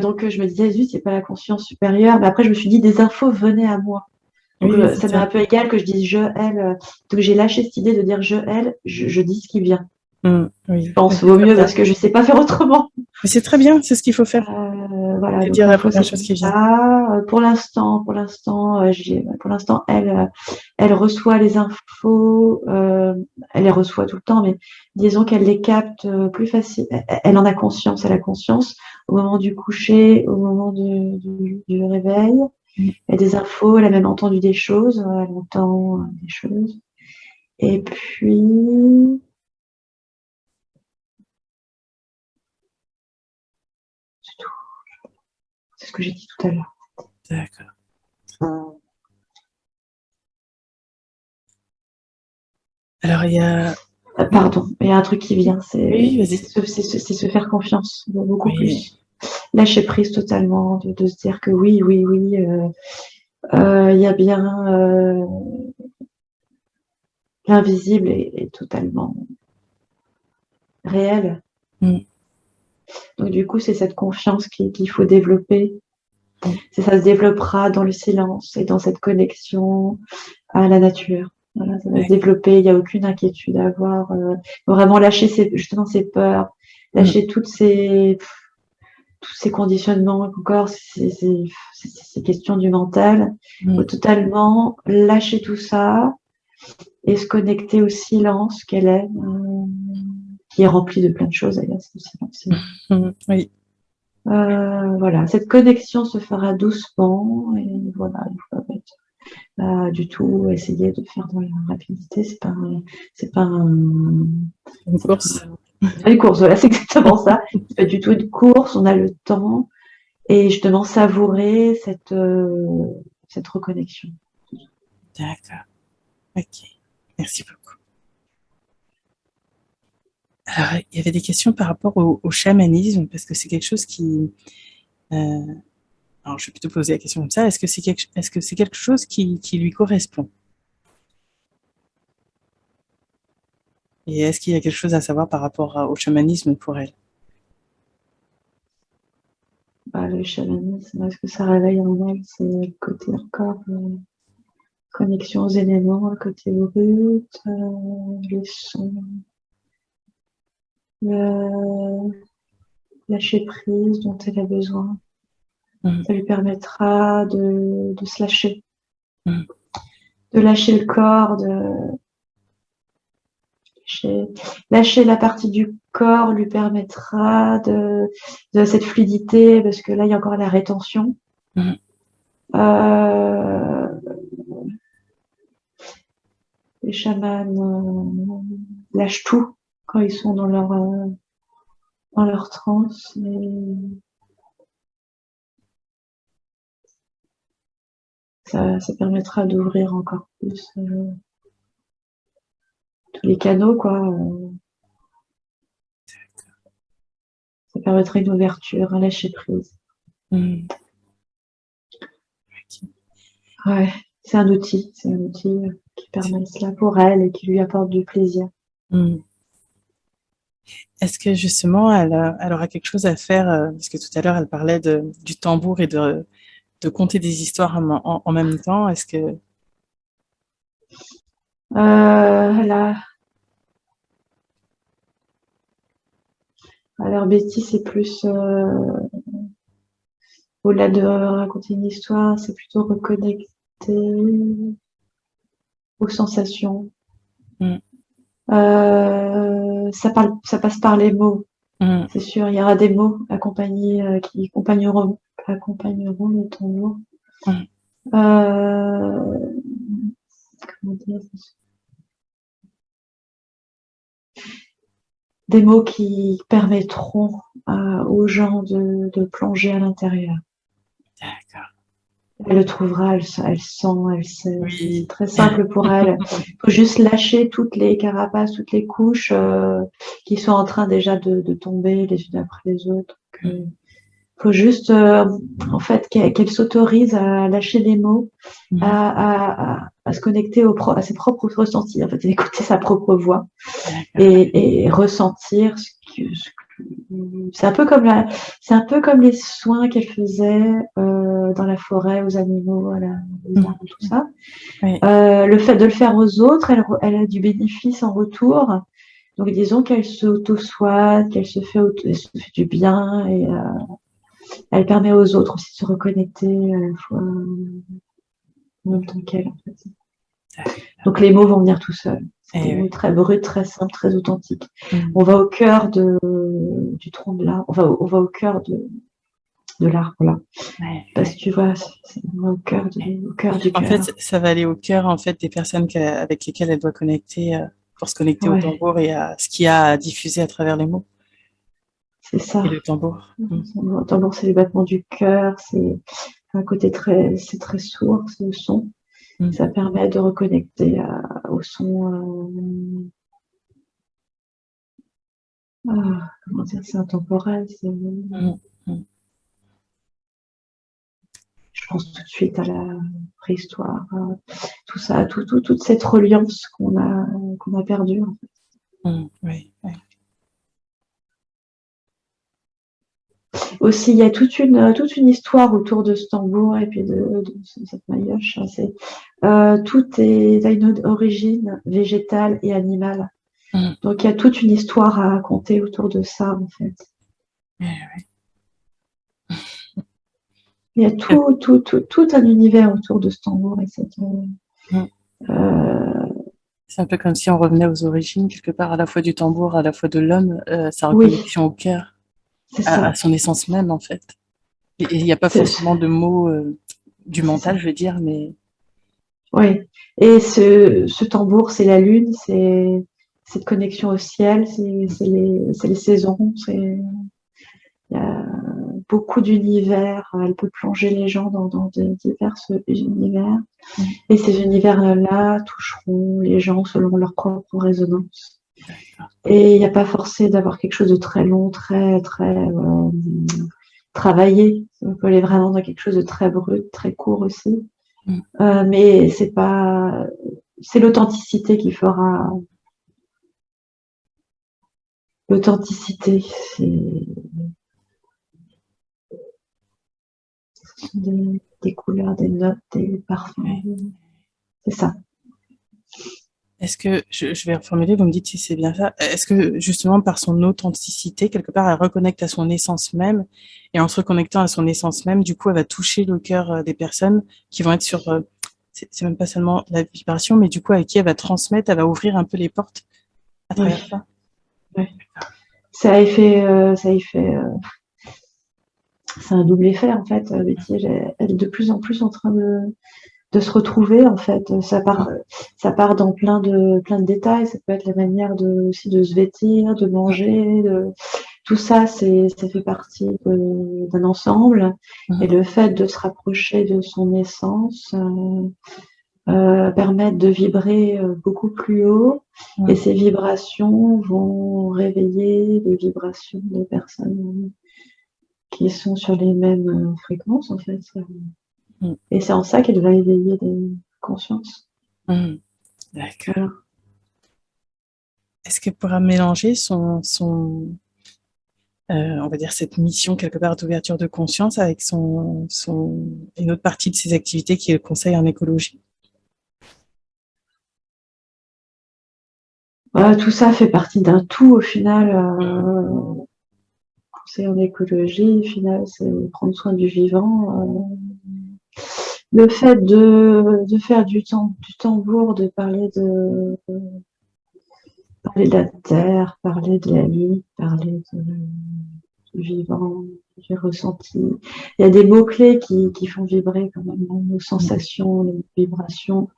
Donc je me disais, zut, c'est pas la conscience supérieure, mais après je me suis dit, des infos venaient à moi. Donc Oui, c'est ça m'est ça. un peu égal que je dise je, elle. Donc j'ai lâché cette idée de dire je, elle, je dis ce qui vient. Je Oui, mais pense, c'est vaut très mieux bien. parce que je sais pas faire autrement. Mais c'est très bien, c'est ce qu'il faut faire. Voilà, C'est donc dire la l'info première c'était chose qui vient. ça. Pour l'instant, elle reçoit les infos, elle les reçoit tout le temps, mais disons qu'elle les capte plus facile. Elle en a conscience, elle a conscience au moment du coucher, au moment du réveil. Mm. Elle a des infos, elle a même entendu des choses, elle entend des choses. Et puis, c'est tout. C'est ce que j'ai dit tout à l'heure. D'accord. Alors, il y a... Pardon, il y a un truc qui vient, Oui, c'est vas-y. se faire confiance, beaucoup Oui. plus. Lâcher prise totalement, de se dire que oui, oui, oui, il y a bien l'invisible est totalement réel. Mm. Donc du coup, c'est cette confiance qu'il faut développer. Mm. Ça se développera dans le silence et dans cette connexion à la nature. Voilà, ça va se développer, il n'y a aucune inquiétude à avoir. Vraiment lâcher justement ses peurs, lâcher tous ces conditionnements encore, ces questions du mental. Il faut totalement lâcher tout ça et se connecter au silence qu'elle est, qui est rempli de plein de choses d'ailleurs, c'est le silence. Oui. Voilà, cette connexion se fera doucement et voilà, il faut pas du tout essayer de faire dans la rapidité, c'est pas Une course. une course, voilà, c'est exactement ça. C'est pas du tout une course, on a le temps et justement savourer cette reconnexion. D'accord. Ok. Merci beaucoup. Alors, il y avait des questions par rapport au chamanisme, parce que c'est quelque chose qui... alors, je vais plutôt poser la question comme ça. Est-ce que c'est quelque chose qui lui correspond? Et est-ce qu'il y a quelque chose à savoir par rapport au chamanisme pour elle? Le chamanisme, est-ce que ça réveille en elle? C'est le côté encore connexion aux éléments, le côté brut, les sons, lâcher prise dont elle a besoin. Ça lui permettra de se lâcher, de lâcher le corps, lâcher la partie du corps lui permettra de cette fluidité, parce que là, il y a encore la rétention. Les chamans lâchent tout quand ils sont dans leur transe. Et ça permettra d'ouvrir encore plus tous les canaux, quoi. Ça permettrait une ouverture, un lâcher prise. Ouais, c'est un outil qui permet cela pour elle et qui lui apporte du plaisir. Est-ce que justement, elle aura quelque chose à faire, parce que tout à l'heure, elle parlait du tambour et de conter des histoires en même temps. Est-ce que... Alors Betty, c'est plus au-delà de raconter une histoire, c'est plutôt reconnecter aux sensations. Ça passe par les mots, c'est sûr. Il y aura des mots qui accompagneront le tambour. Comment dire, des mots qui permettront aux gens de plonger à l'intérieur. D'accord. Elle le trouvera, elle sent, elle sait. Oui. C'est très simple pour elle. Il faut juste lâcher toutes les carapaces, toutes les couches qui sont en train déjà de tomber les unes après les autres. Il faut juste, en fait, qu'elle s'autorise à lâcher les mots, à se connecter à ses propres ressentis, en fait, à écouter sa propre voix et ressentir c'est un peu comme les soins qu'elle faisait dans la forêt aux animaux, aux arbres, tout ça. Oui. Le fait de le faire aux autres, elle a du bénéfice en retour. Donc disons qu'elle s'auto-soigne, elle se fait du bien et elle permet aux autres aussi de se reconnecter à la fois en même temps qu'elle, en fait. Donc les mots vont venir tout seuls. C'est des mots très bruts, très simples, très authentiques. On va au cœur du tronc de l'arbre, on va au cœur de l'arbre, là. Parce que tu vois, on va au cœur du cœur. En fait, ça va aller au cœur, en fait, des personnes avec lesquelles elle doit connecter pour se connecter au tambour et à ce qu'il y a à diffuser à travers les mots. c'est Et ça. le tambour. Le tambour, c'est les battements du cœur, c'est un côté c'est très sourd, c'est le son. Mm. Ça permet de reconnecter au son. Comment dire, c'est intemporel. Mm. Mm. Je pense tout de suite à la préhistoire, tout ça, toute cette reliance qu'on a perdue. Oui, oui. Aussi, il y a toute une histoire autour de ce tambour et puis de cette maillotche. Tout a une origine végétale et animale. Mm. Donc, il y a toute une histoire à raconter autour de ça, en fait. Ouais, Il y a ouais. tout un univers autour de ce tambour et cette. Mm. Euh, C'est un peu comme si on revenait aux origines, quelque part, à la fois du tambour, à la fois de l'homme, sa oui, reconnexion au cœur, c'est à ça. son essence même, en fait. Et il n'y a pas C'est forcément de mots du c'est mental, ça. je veux dire, mais Oui. Et ce tambour, c'est la lune, c'est cette connexion au ciel, c'est les saisons, il y a beaucoup d'univers. Elle peut plonger les gens dans de divers univers. mm, Et ces univers-là toucheront les gens selon leur propre résonance. d'accord. Et il n'y a pas forcé d'avoir quelque chose de très long, très, très travaillé. On peut aller vraiment dans quelque chose de très brut, très court aussi. Mm, Mais c'est l'authenticité qui fera. L'authenticité, c'est des couleurs, des notes, des parfums. ouais. C'est ça. Est-ce que, je vais reformuler, vous me dites si c'est bien ça, est-ce que justement par son authenticité, quelque part, elle reconnecte à son essence même, et en se reconnectant à son essence même, du coup, elle va toucher le cœur des personnes qui vont être sur, c'est même pas seulement la vibration, mais du coup, avec qui elle va transmettre, elle va ouvrir un peu les portes à travers Oui. ça. Oui. Ça y fait. C'est un double effet en fait. Betty, elle est de plus en plus en train de se retrouver en fait. Ça part dans plein de détails. Ça peut être la manière aussi de se vêtir, de manger, tout ça, ça fait partie d'un ensemble. Et le fait de se rapprocher de son essence permet de vibrer beaucoup plus haut. Et ces vibrations vont réveiller les vibrations des personnes qui sont sur les mêmes fréquences en fait. Et c'est en ça qu'elle va éveiller des consciences. D'accord. Voilà. Est-ce qu'elle pourra mélanger on va dire, cette mission quelque part d'ouverture de conscience avec une autre partie de ses activités qui est le conseil en écologie? Voilà, tout ça fait partie d'un tout au final. Mm. C'est en écologie, au final, c'est prendre soin du vivant. Le fait de faire du tambour, de parler de la terre, parler de la vie, parler du vivant, du ressenti. Il y a des mots-clés qui font vibrer quand même nos sensations, nos vibrations.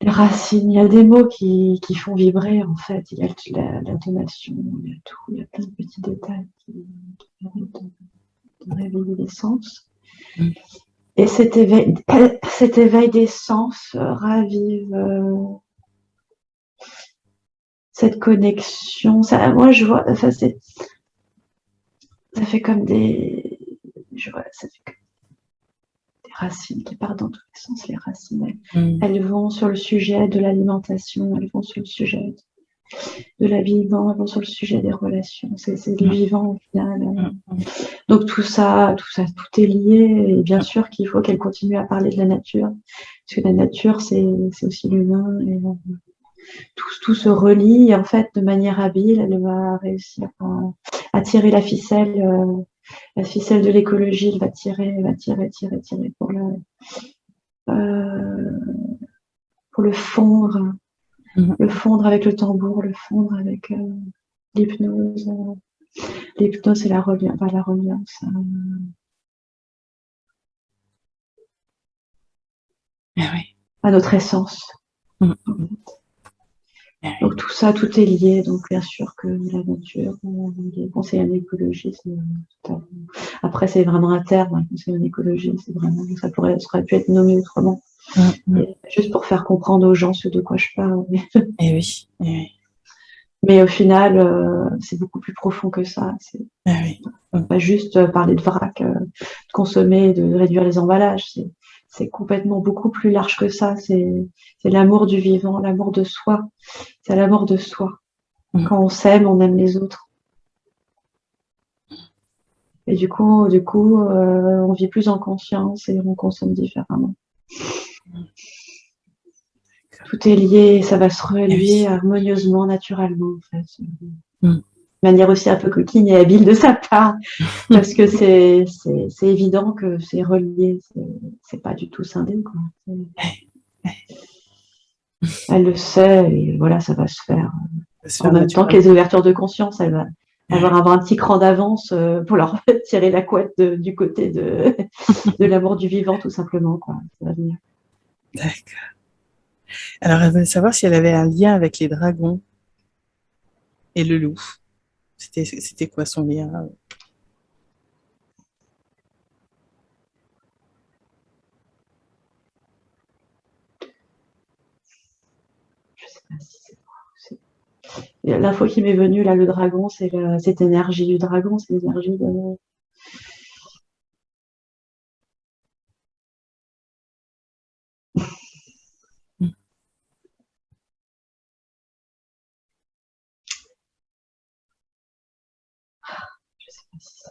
Les racines, il y a des mots qui font vibrer en fait. Il y a l'intonation, il y a tout, il y a plein de petits détails qui permettent de réveiller les sens. Mm. Et cet éveil des sens ravive cette connexion. Ça, moi, je vois, enfin, ça fait comme ça fait comme des racines qui partent dans tous les sens. Les racines, Mm. elles vont sur le sujet de l'alimentation, elles vont sur le sujet de la vie vivant, elles vont sur le sujet des relations. C'est le Mm. vivant au final. Mm. Mm. Donc tout est lié. Et bien sûr qu'il faut qu'elle continue à parler de la nature, parce que la nature, c'est aussi l'humain. Et tout se relie. Et en fait, de manière habile, elle va réussir à tirer la ficelle de l'écologie. Elle va tirer euh, pour Mm. le fondre avec le tambour, le fondre avec l'hypnose. L'hypnose, c'est la reliance Ah oui. à notre essence. Mm. Mm. Ah Donc oui. tout ça, tout est lié. Donc bien sûr que la nature, les conseillers en écologie, après c'est vraiment un terme, un conseiller en écologie, c'est vraiment, ça aurait pu être nommé autrement. Mm. Et juste pour faire comprendre aux gens ce de quoi je parle. Eh oui, eh oui, Mais au final, c'est beaucoup plus profond que ça. C'est ah oui. Mm. pas juste parler de vrac, de consommer, de réduire les emballages. C'est complètement beaucoup plus large que ça. C'est l'amour du vivant, l'amour de soi. C'est l'amour de soi. Mm. Quand on s'aime, on aime les autres. Et du coup, on vit plus en conscience et on consomme différemment. Tout est lié, ça va se Eh relier oui. harmonieusement, naturellement, en fait. Mm. De manière aussi un peu coquine et habile de sa part, parce que c'est évident que c'est relié, c'est pas du tout scindé, quoi. Elle le sait, et voilà, ça va se faire. Ça se En fait même temps que naturellement. les ouvertures de conscience, elle va Ah avoir un petit cran d'avance pour leur tirer la couette du côté de l'amour du vivant, tout simplement, quoi. Ça va venir. oui. D'accord. Alors, elle voulait savoir si elle avait un lien avec les dragons et le loup. C'était quoi son lien? Je sais pas si c'est l'info qui m'est venue, là, le dragon, c'est cette énergie du dragon, c'est l'énergie de. Mm. Je sais pas si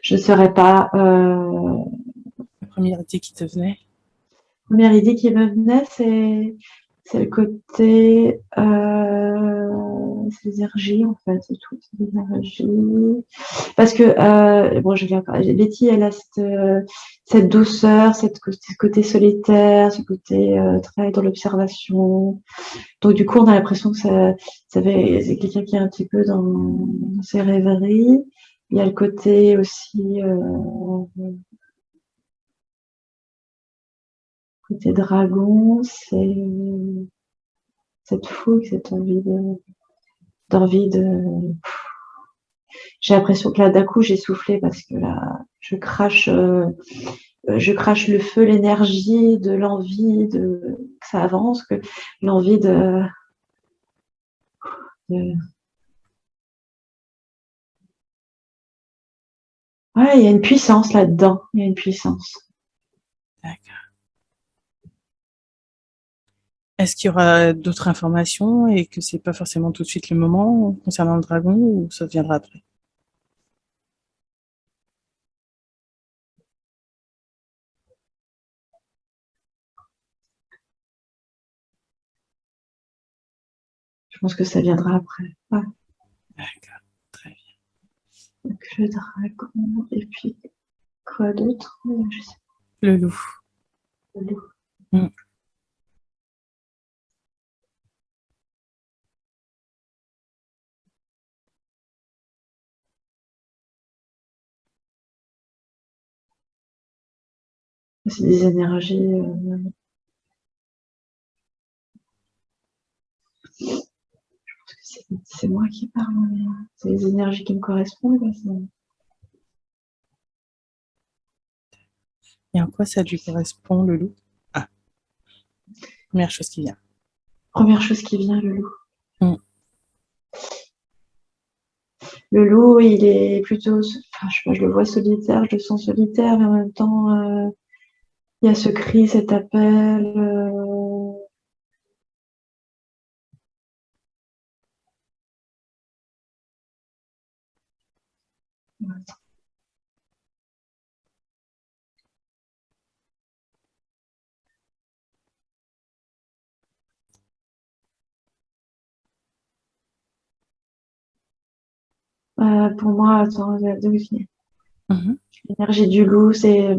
je ne saurais pas. La première idée qui te venait? Première idée qui me venait, c'est le côté, c'est l'énergie en fait, c'est tout, c'est l'énergie. Parce que bon, je viens Betty, elle a cette douceur, ce côté solitaire, ce côté très dans l'observation. Donc du coup, on a l'impression que c'est quelqu'un qui est un petit peu dans ses rêveries. Il y a le côté aussi côté dragon, c'est cette fougue, cette envie de. J'ai l'impression que là, d'un coup, j'ai soufflé parce que là, je crache le feu, l'énergie de l'envie que ça avance, que l'envie de. Ouais, il y a une puissance là-dedans. Il y a une puissance. D'accord. Est-ce qu'il y aura d'autres informations et que c'est pas forcément tout de suite le moment concernant le dragon ou ça viendra après? Je pense que ça viendra après. Ouais. D'accord, très bien. Donc, le dragon, et puis quoi d'autre? Je sais Le loup. pas. Mm. C'est des énergies. C'est moi qui parle, mais c'est les énergies qui me correspondent. Là, Et en quoi ça lui correspond, le loup? Ah, première chose qui vient. première chose qui vient, le loup. Mm. Le loup, il est plutôt, enfin, je sais pas, je le vois solitaire, je le sens solitaire, mais en même temps, il y a ce cri, cet appel. Pour moi, attends, Mhm. l'énergie du loup, c'est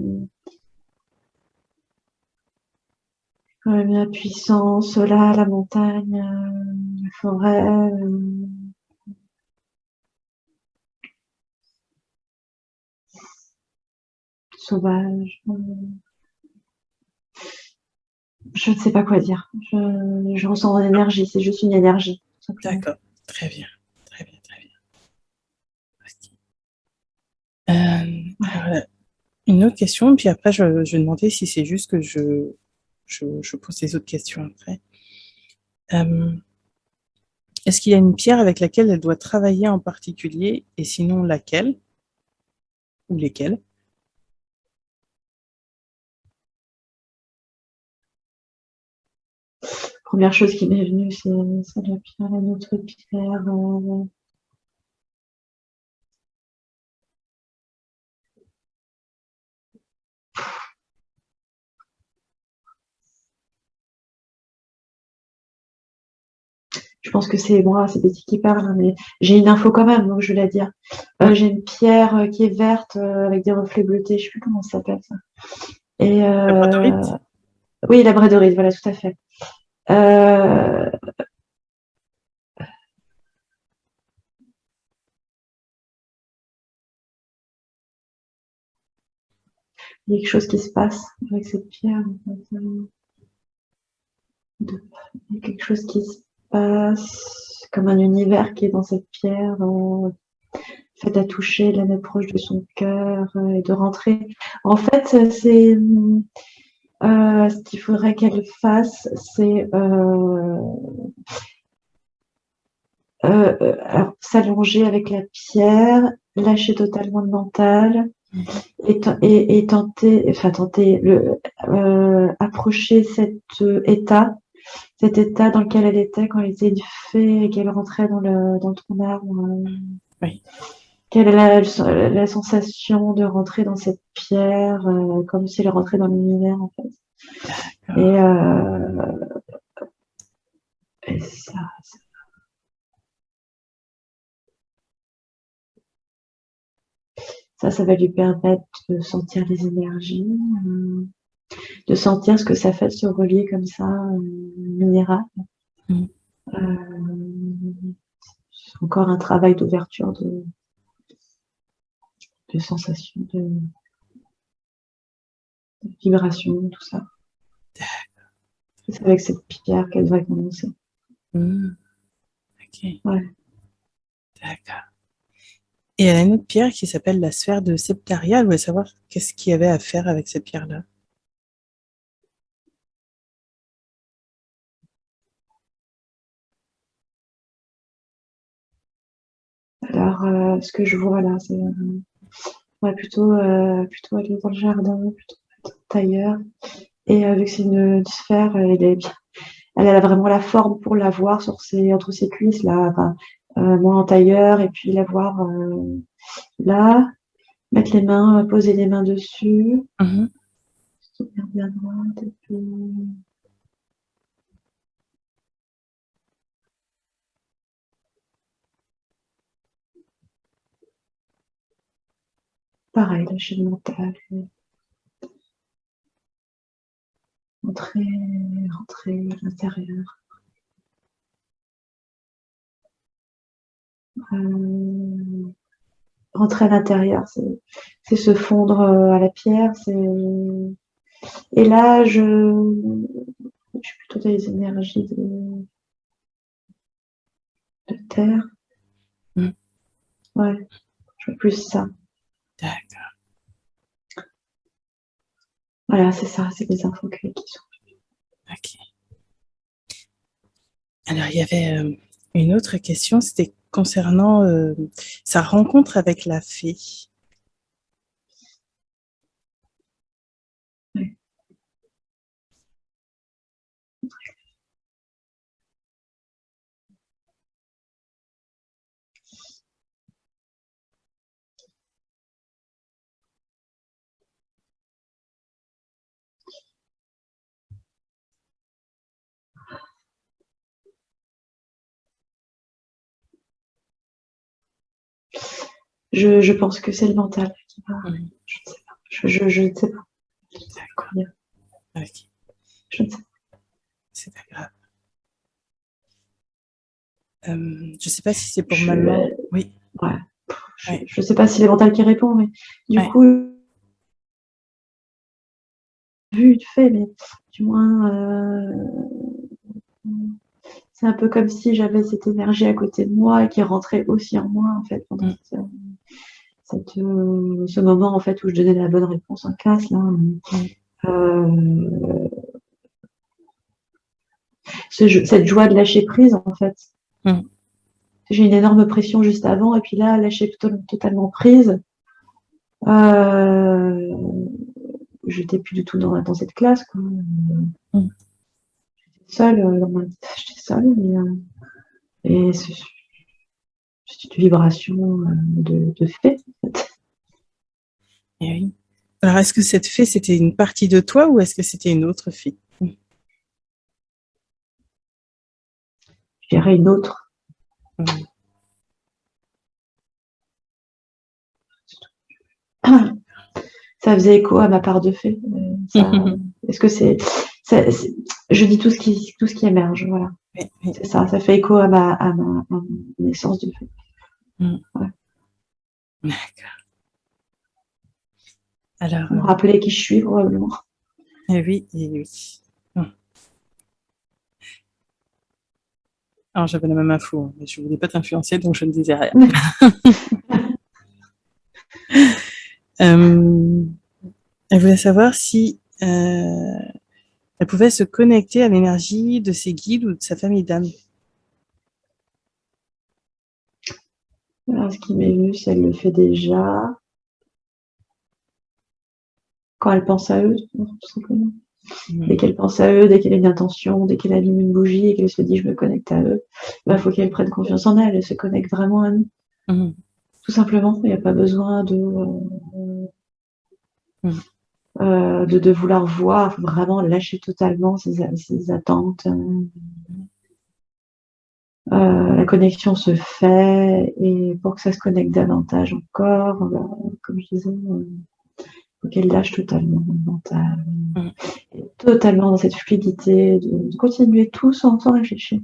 quand même la puissance, là, la montagne, la forêt, sauvage. Je ne sais pas quoi dire. Je ressens une énergie, c'est juste une énergie, tout simplement. D'accord, très bien, très bien, très bien. Alors, une autre question, puis après, je vais demander si c'est juste que je pose les autres questions après. Est-ce qu'il y a une pierre avec laquelle elle doit travailler en particulier, et sinon laquelle ou lesquelles? Première chose qui m'est venue, c'est la pierre, la notre pierre. Je pense que c'est moi, c'est Betty qui parle, hein, mais j'ai une info quand même, donc je vais la dire. J'ai une pierre qui est verte avec des reflets bleutés, je sais plus comment ça s'appelle ça. Et Labradorite? oui, la labradorite, voilà, tout à fait. Il y a quelque chose qui se passe avec cette pierre. En fait. Il y a quelque chose qui se passe, comme un univers qui est dans cette pierre, fait à toucher, de la mettre proche de son cœur et de rentrer. En fait, c'est ce qu'il faudrait qu'elle fasse, c'est alors, s'allonger avec la pierre, lâcher totalement le mental et tenter, enfin tenter approcher cet état dans lequel elle était quand elle était une fée et qu'elle rentrait dans le tronc d'arbre. Oui. Quelle est la sensation de rentrer dans cette pierre, comme si elle rentrait dans l'univers en fait. Et, et ça va lui permettre de sentir les énergies, de sentir ce que ça fait de se relier comme ça, minéral. Mm. C'est encore un travail d'ouverture, de sensation, de vibration, tout ça. C'est avec cette pierre qu'elle va commencer. Mm. Ok, Ouais. d'accord. Et elle a une autre pierre qui s'appelle la sphère de Septaria. Elle voulait savoir qu'est-ce qu'il y avait à faire avec cette pierre-là. Alors, ce que je vois là, c'est ouais, plutôt aller dans le jardin, plutôt être tailleur. Et vu que c'est une sphère, elle a vraiment la forme pour la voir entre ses cuisses là. Enfin, moi en tailleur et puis la voir là, mettre les mains, poser les mains dessus, Mhm. bien bien droite et puis pareil, lâcher le mental, rentrer à l'intérieur. Rentrer à l'intérieur, c'est se fondre à la pierre, et là je suis plutôt dans les énergies de terre. Mm. Ouais, je veux plus ça. D'accord. Voilà, c'est ça, c'est les infos qui sont. Ok. Alors, il y avait une autre question, c'était concernant sa rencontre avec la fée. Ouais. Je pense que c'est le mental qui va. Mm. Je ne sais pas. Je ne sais pas. D'accord. Ok, Je ne sais pas. c'est pas grave. Je sais pas si c'est pour Je, maman. Oui, ouais. ouais, Je sais pas si c'est le mental qui répond, mais du ouais. coup, vu une fée, mais Du moins, c'est un peu comme si j'avais cette énergie à côté de moi et qui rentrait aussi en moi, en fait, pendant ce moment, en fait, où je donnais la bonne réponse en classe, là. Euh, cette joie de lâcher prise, en fait. J'ai une énorme pression juste avant, et puis là, lâcher totalement prise. J'étais plus du tout dans cette classe, quoi. Seule, j'étais seule, et c'est une vibration de fait, en fait. Et oui. Alors, est-ce que cette fée, c'était une partie de toi ou est-ce que c'était une autre fée? Je dirais une autre. Ça faisait écho à ma part de fée. Est-ce que je dis tout ce qui émerge, voilà. C'est ça fait écho à ma naissance de fée. Ouais. D'accord. Alors, Me rappeler qui je suis, probablement. oui, et oui. Alors, j'avais la même info, mais je ne voulais pas t'influencer, donc je ne disais rien. Elle voulait savoir si elle pouvait se connecter à l'énergie de ses guides ou de sa famille d'âme. Alors, ce qui m'est venu, c'est qu'elle le fait déjà. Quand elle pense à eux, tout simplement. Dès qu'elle pense à eux, dès qu'elle a une intention, dès qu'elle allume une bougie et qu'elle se dit je me connecte à eux, il faut qu'elle prenne confiance en elle, elle se connecte vraiment à nous. Tout simplement, il n'y a pas besoin de vouloir voir, vraiment lâcher totalement ses attentes. La connexion se fait, et pour que ça se connecte davantage encore, comme je disais, faut qu'elle lâche totalement le mental. Totalement dans cette fluidité, de continuer tout sans réfléchir.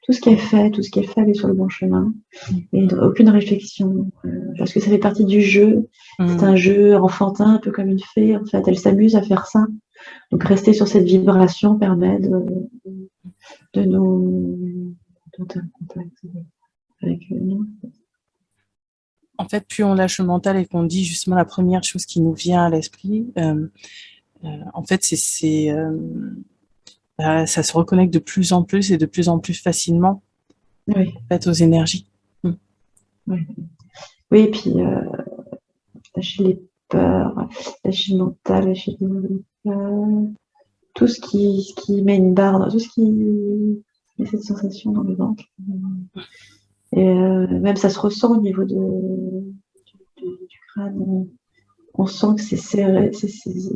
Tout ce qu'elle fait, elle est sur le bon chemin. Et aucune réflexion, parce que ça fait partie du jeu. C'est un jeu enfantin, un peu comme une fée, en fait. Elle s'amuse à faire ça. Donc rester sur cette vibration permet de nous d'entrer en contact avec nous. En fait, plus on lâche le mental et qu'on dit justement la première chose qui nous vient à l'esprit, en fait, ça se reconnecte de plus en plus et de plus en plus facilement en fait, aux énergies. Oui, et puis lâcher les peurs, lâcher le mental, lâcher tout ce qui met une barre, tout ce qui met cette sensation dans le ventre. Et même ça se ressent au niveau du crâne. On sent que c'est serré, c'est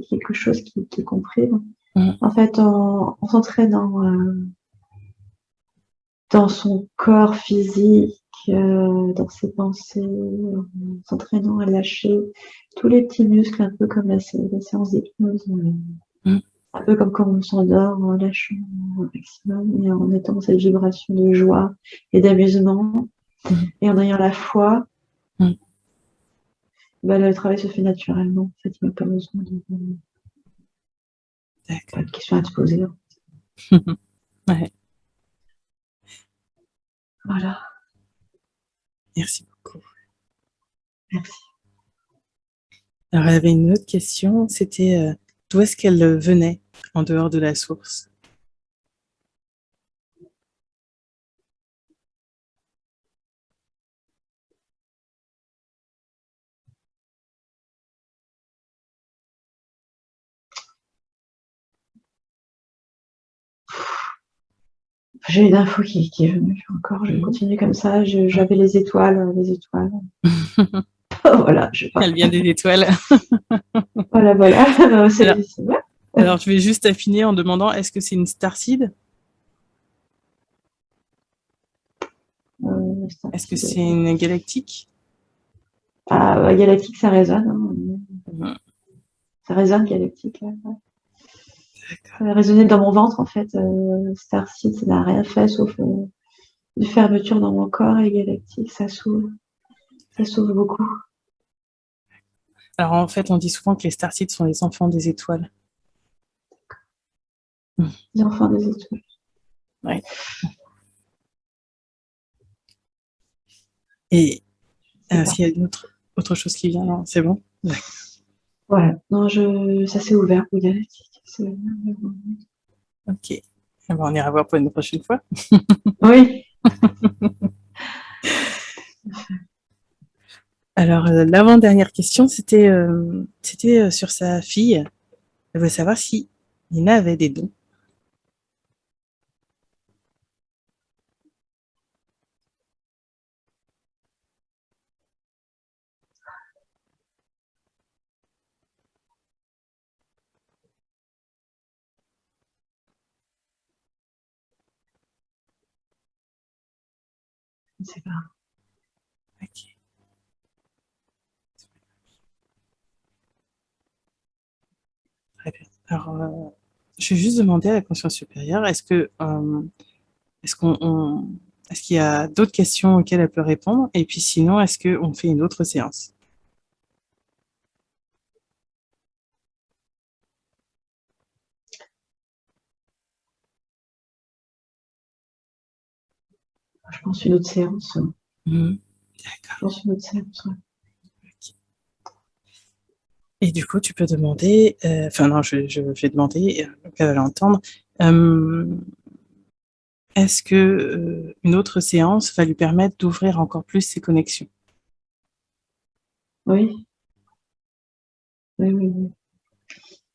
quelque chose qui est compris. En fait, on s'entraîne dans son corps physique, dans ses pensées, en s'entraînant à lâcher tous les petits muscles, un peu comme la séance d'hypnose. Un peu comme quand on s'endort, en lâchant au maximum et en étant dans cette vibration de joie et d'amusement, et en ayant la foi. Le travail se fait naturellement. En fait, il n'y a pas besoin pas de questions à te poser. Ouais. Voilà. Merci beaucoup. Merci. Alors, elle avait une autre question, c'était d'où est-ce qu'elle venait en dehors de la source? J'ai une info qui est venue encore. Je vais continuer comme ça. J'avais les étoiles, voilà. Elle vient des étoiles. Voilà. Alors, je vais juste affiner en demandant, est-ce que c'est une starseed? Est-ce que c'est une galactique? Ah, galactique, ça résonne. Ça résonne, galactique. Ça a résonné dans mon ventre, en fait. Starseed, ça n'a rien fait sauf une fermeture dans mon corps, et galactique, ça s'ouvre. Ça s'ouvre beaucoup. Alors, en fait, on dit souvent que les starseeds sont les enfants des étoiles. des enfants des étoiles. Ouais. Et s'il y a une autre chose qui vient, non, c'est bon? Voilà. Non, ça s'est ouvert pour Galactique. Ok. Eh ben, on ira voir pour une prochaine fois. Oui. Alors, l'avant-dernière question, c'était sur sa fille. Elle veut savoir si Nina avait des dons. Je ne sais pas. Ok. Très bien. Alors, je vais juste demander à la conscience supérieure, est-ce qu'on, est-ce qu'il y a d'autres questions auxquelles elle peut répondre? Et puis sinon, est-ce qu'on fait une autre séance? Je pense une autre séance. D'accord. Je pense une autre séance. Ok. Et du coup, tu peux demander, enfin non, je vais demander, donc elle va l'entendre. Est-ce que une autre séance va lui permettre d'ouvrir encore plus ses connexions? Oui. Oui, oui, oui.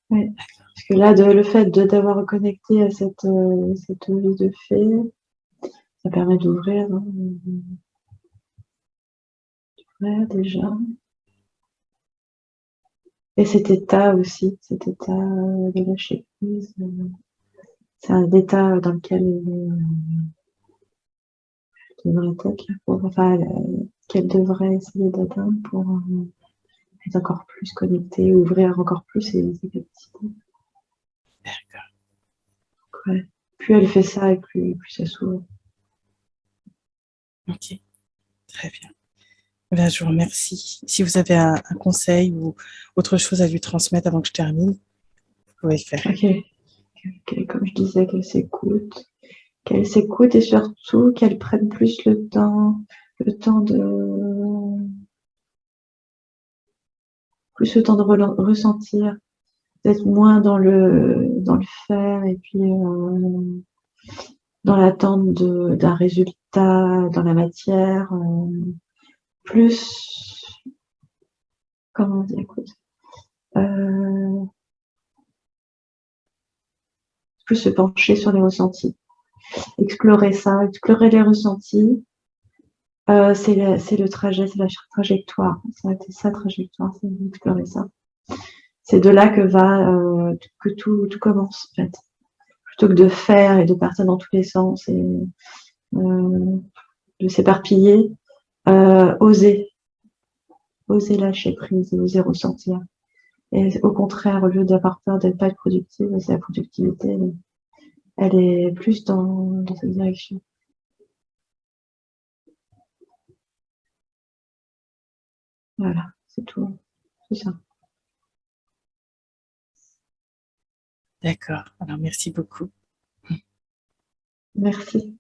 Oui. Parce que là, le fait d'avoir reconnecté à cette vie de fée, ça permet d'ouvrir déjà. Et cet état aussi, cet état de lâcher prise, c'est un état dans lequel elle devrait être là enfin, qu'elle devrait essayer d'atteindre pour être encore plus connectée, ouvrir encore plus ses capacités. D'accord. Ouais. Plus elle fait ça et plus ça s'ouvre. Ok, très bien. Ben, je vous remercie. Si vous avez un conseil ou autre chose à lui transmettre avant que je termine, vous pouvez le faire. Ok. Comme je disais, qu'elle s'écoute et surtout qu'elle prenne plus le temps de ressentir, d'être moins dans le faire et puis dans l'attente d'un résultat dans la matière, plus, comment dire, écoute, euh, plus se pencher sur les ressentis, explorer ça, explorer les ressentis. C'est le trajet, c'est la trajectoire. Ça a été sa trajectoire, c'est d'explorer ça. C'est de là que tout commence, en fait. Plutôt que de faire et de partir dans tous les sens et de s'éparpiller, oser lâcher prise et oser ressentir. Et au contraire, au lieu d'avoir peur d'être pas productive, c'est la productivité, elle est plus dans cette direction. Voilà, c'est tout. C'est ça. D'accord. Alors, merci beaucoup. Merci.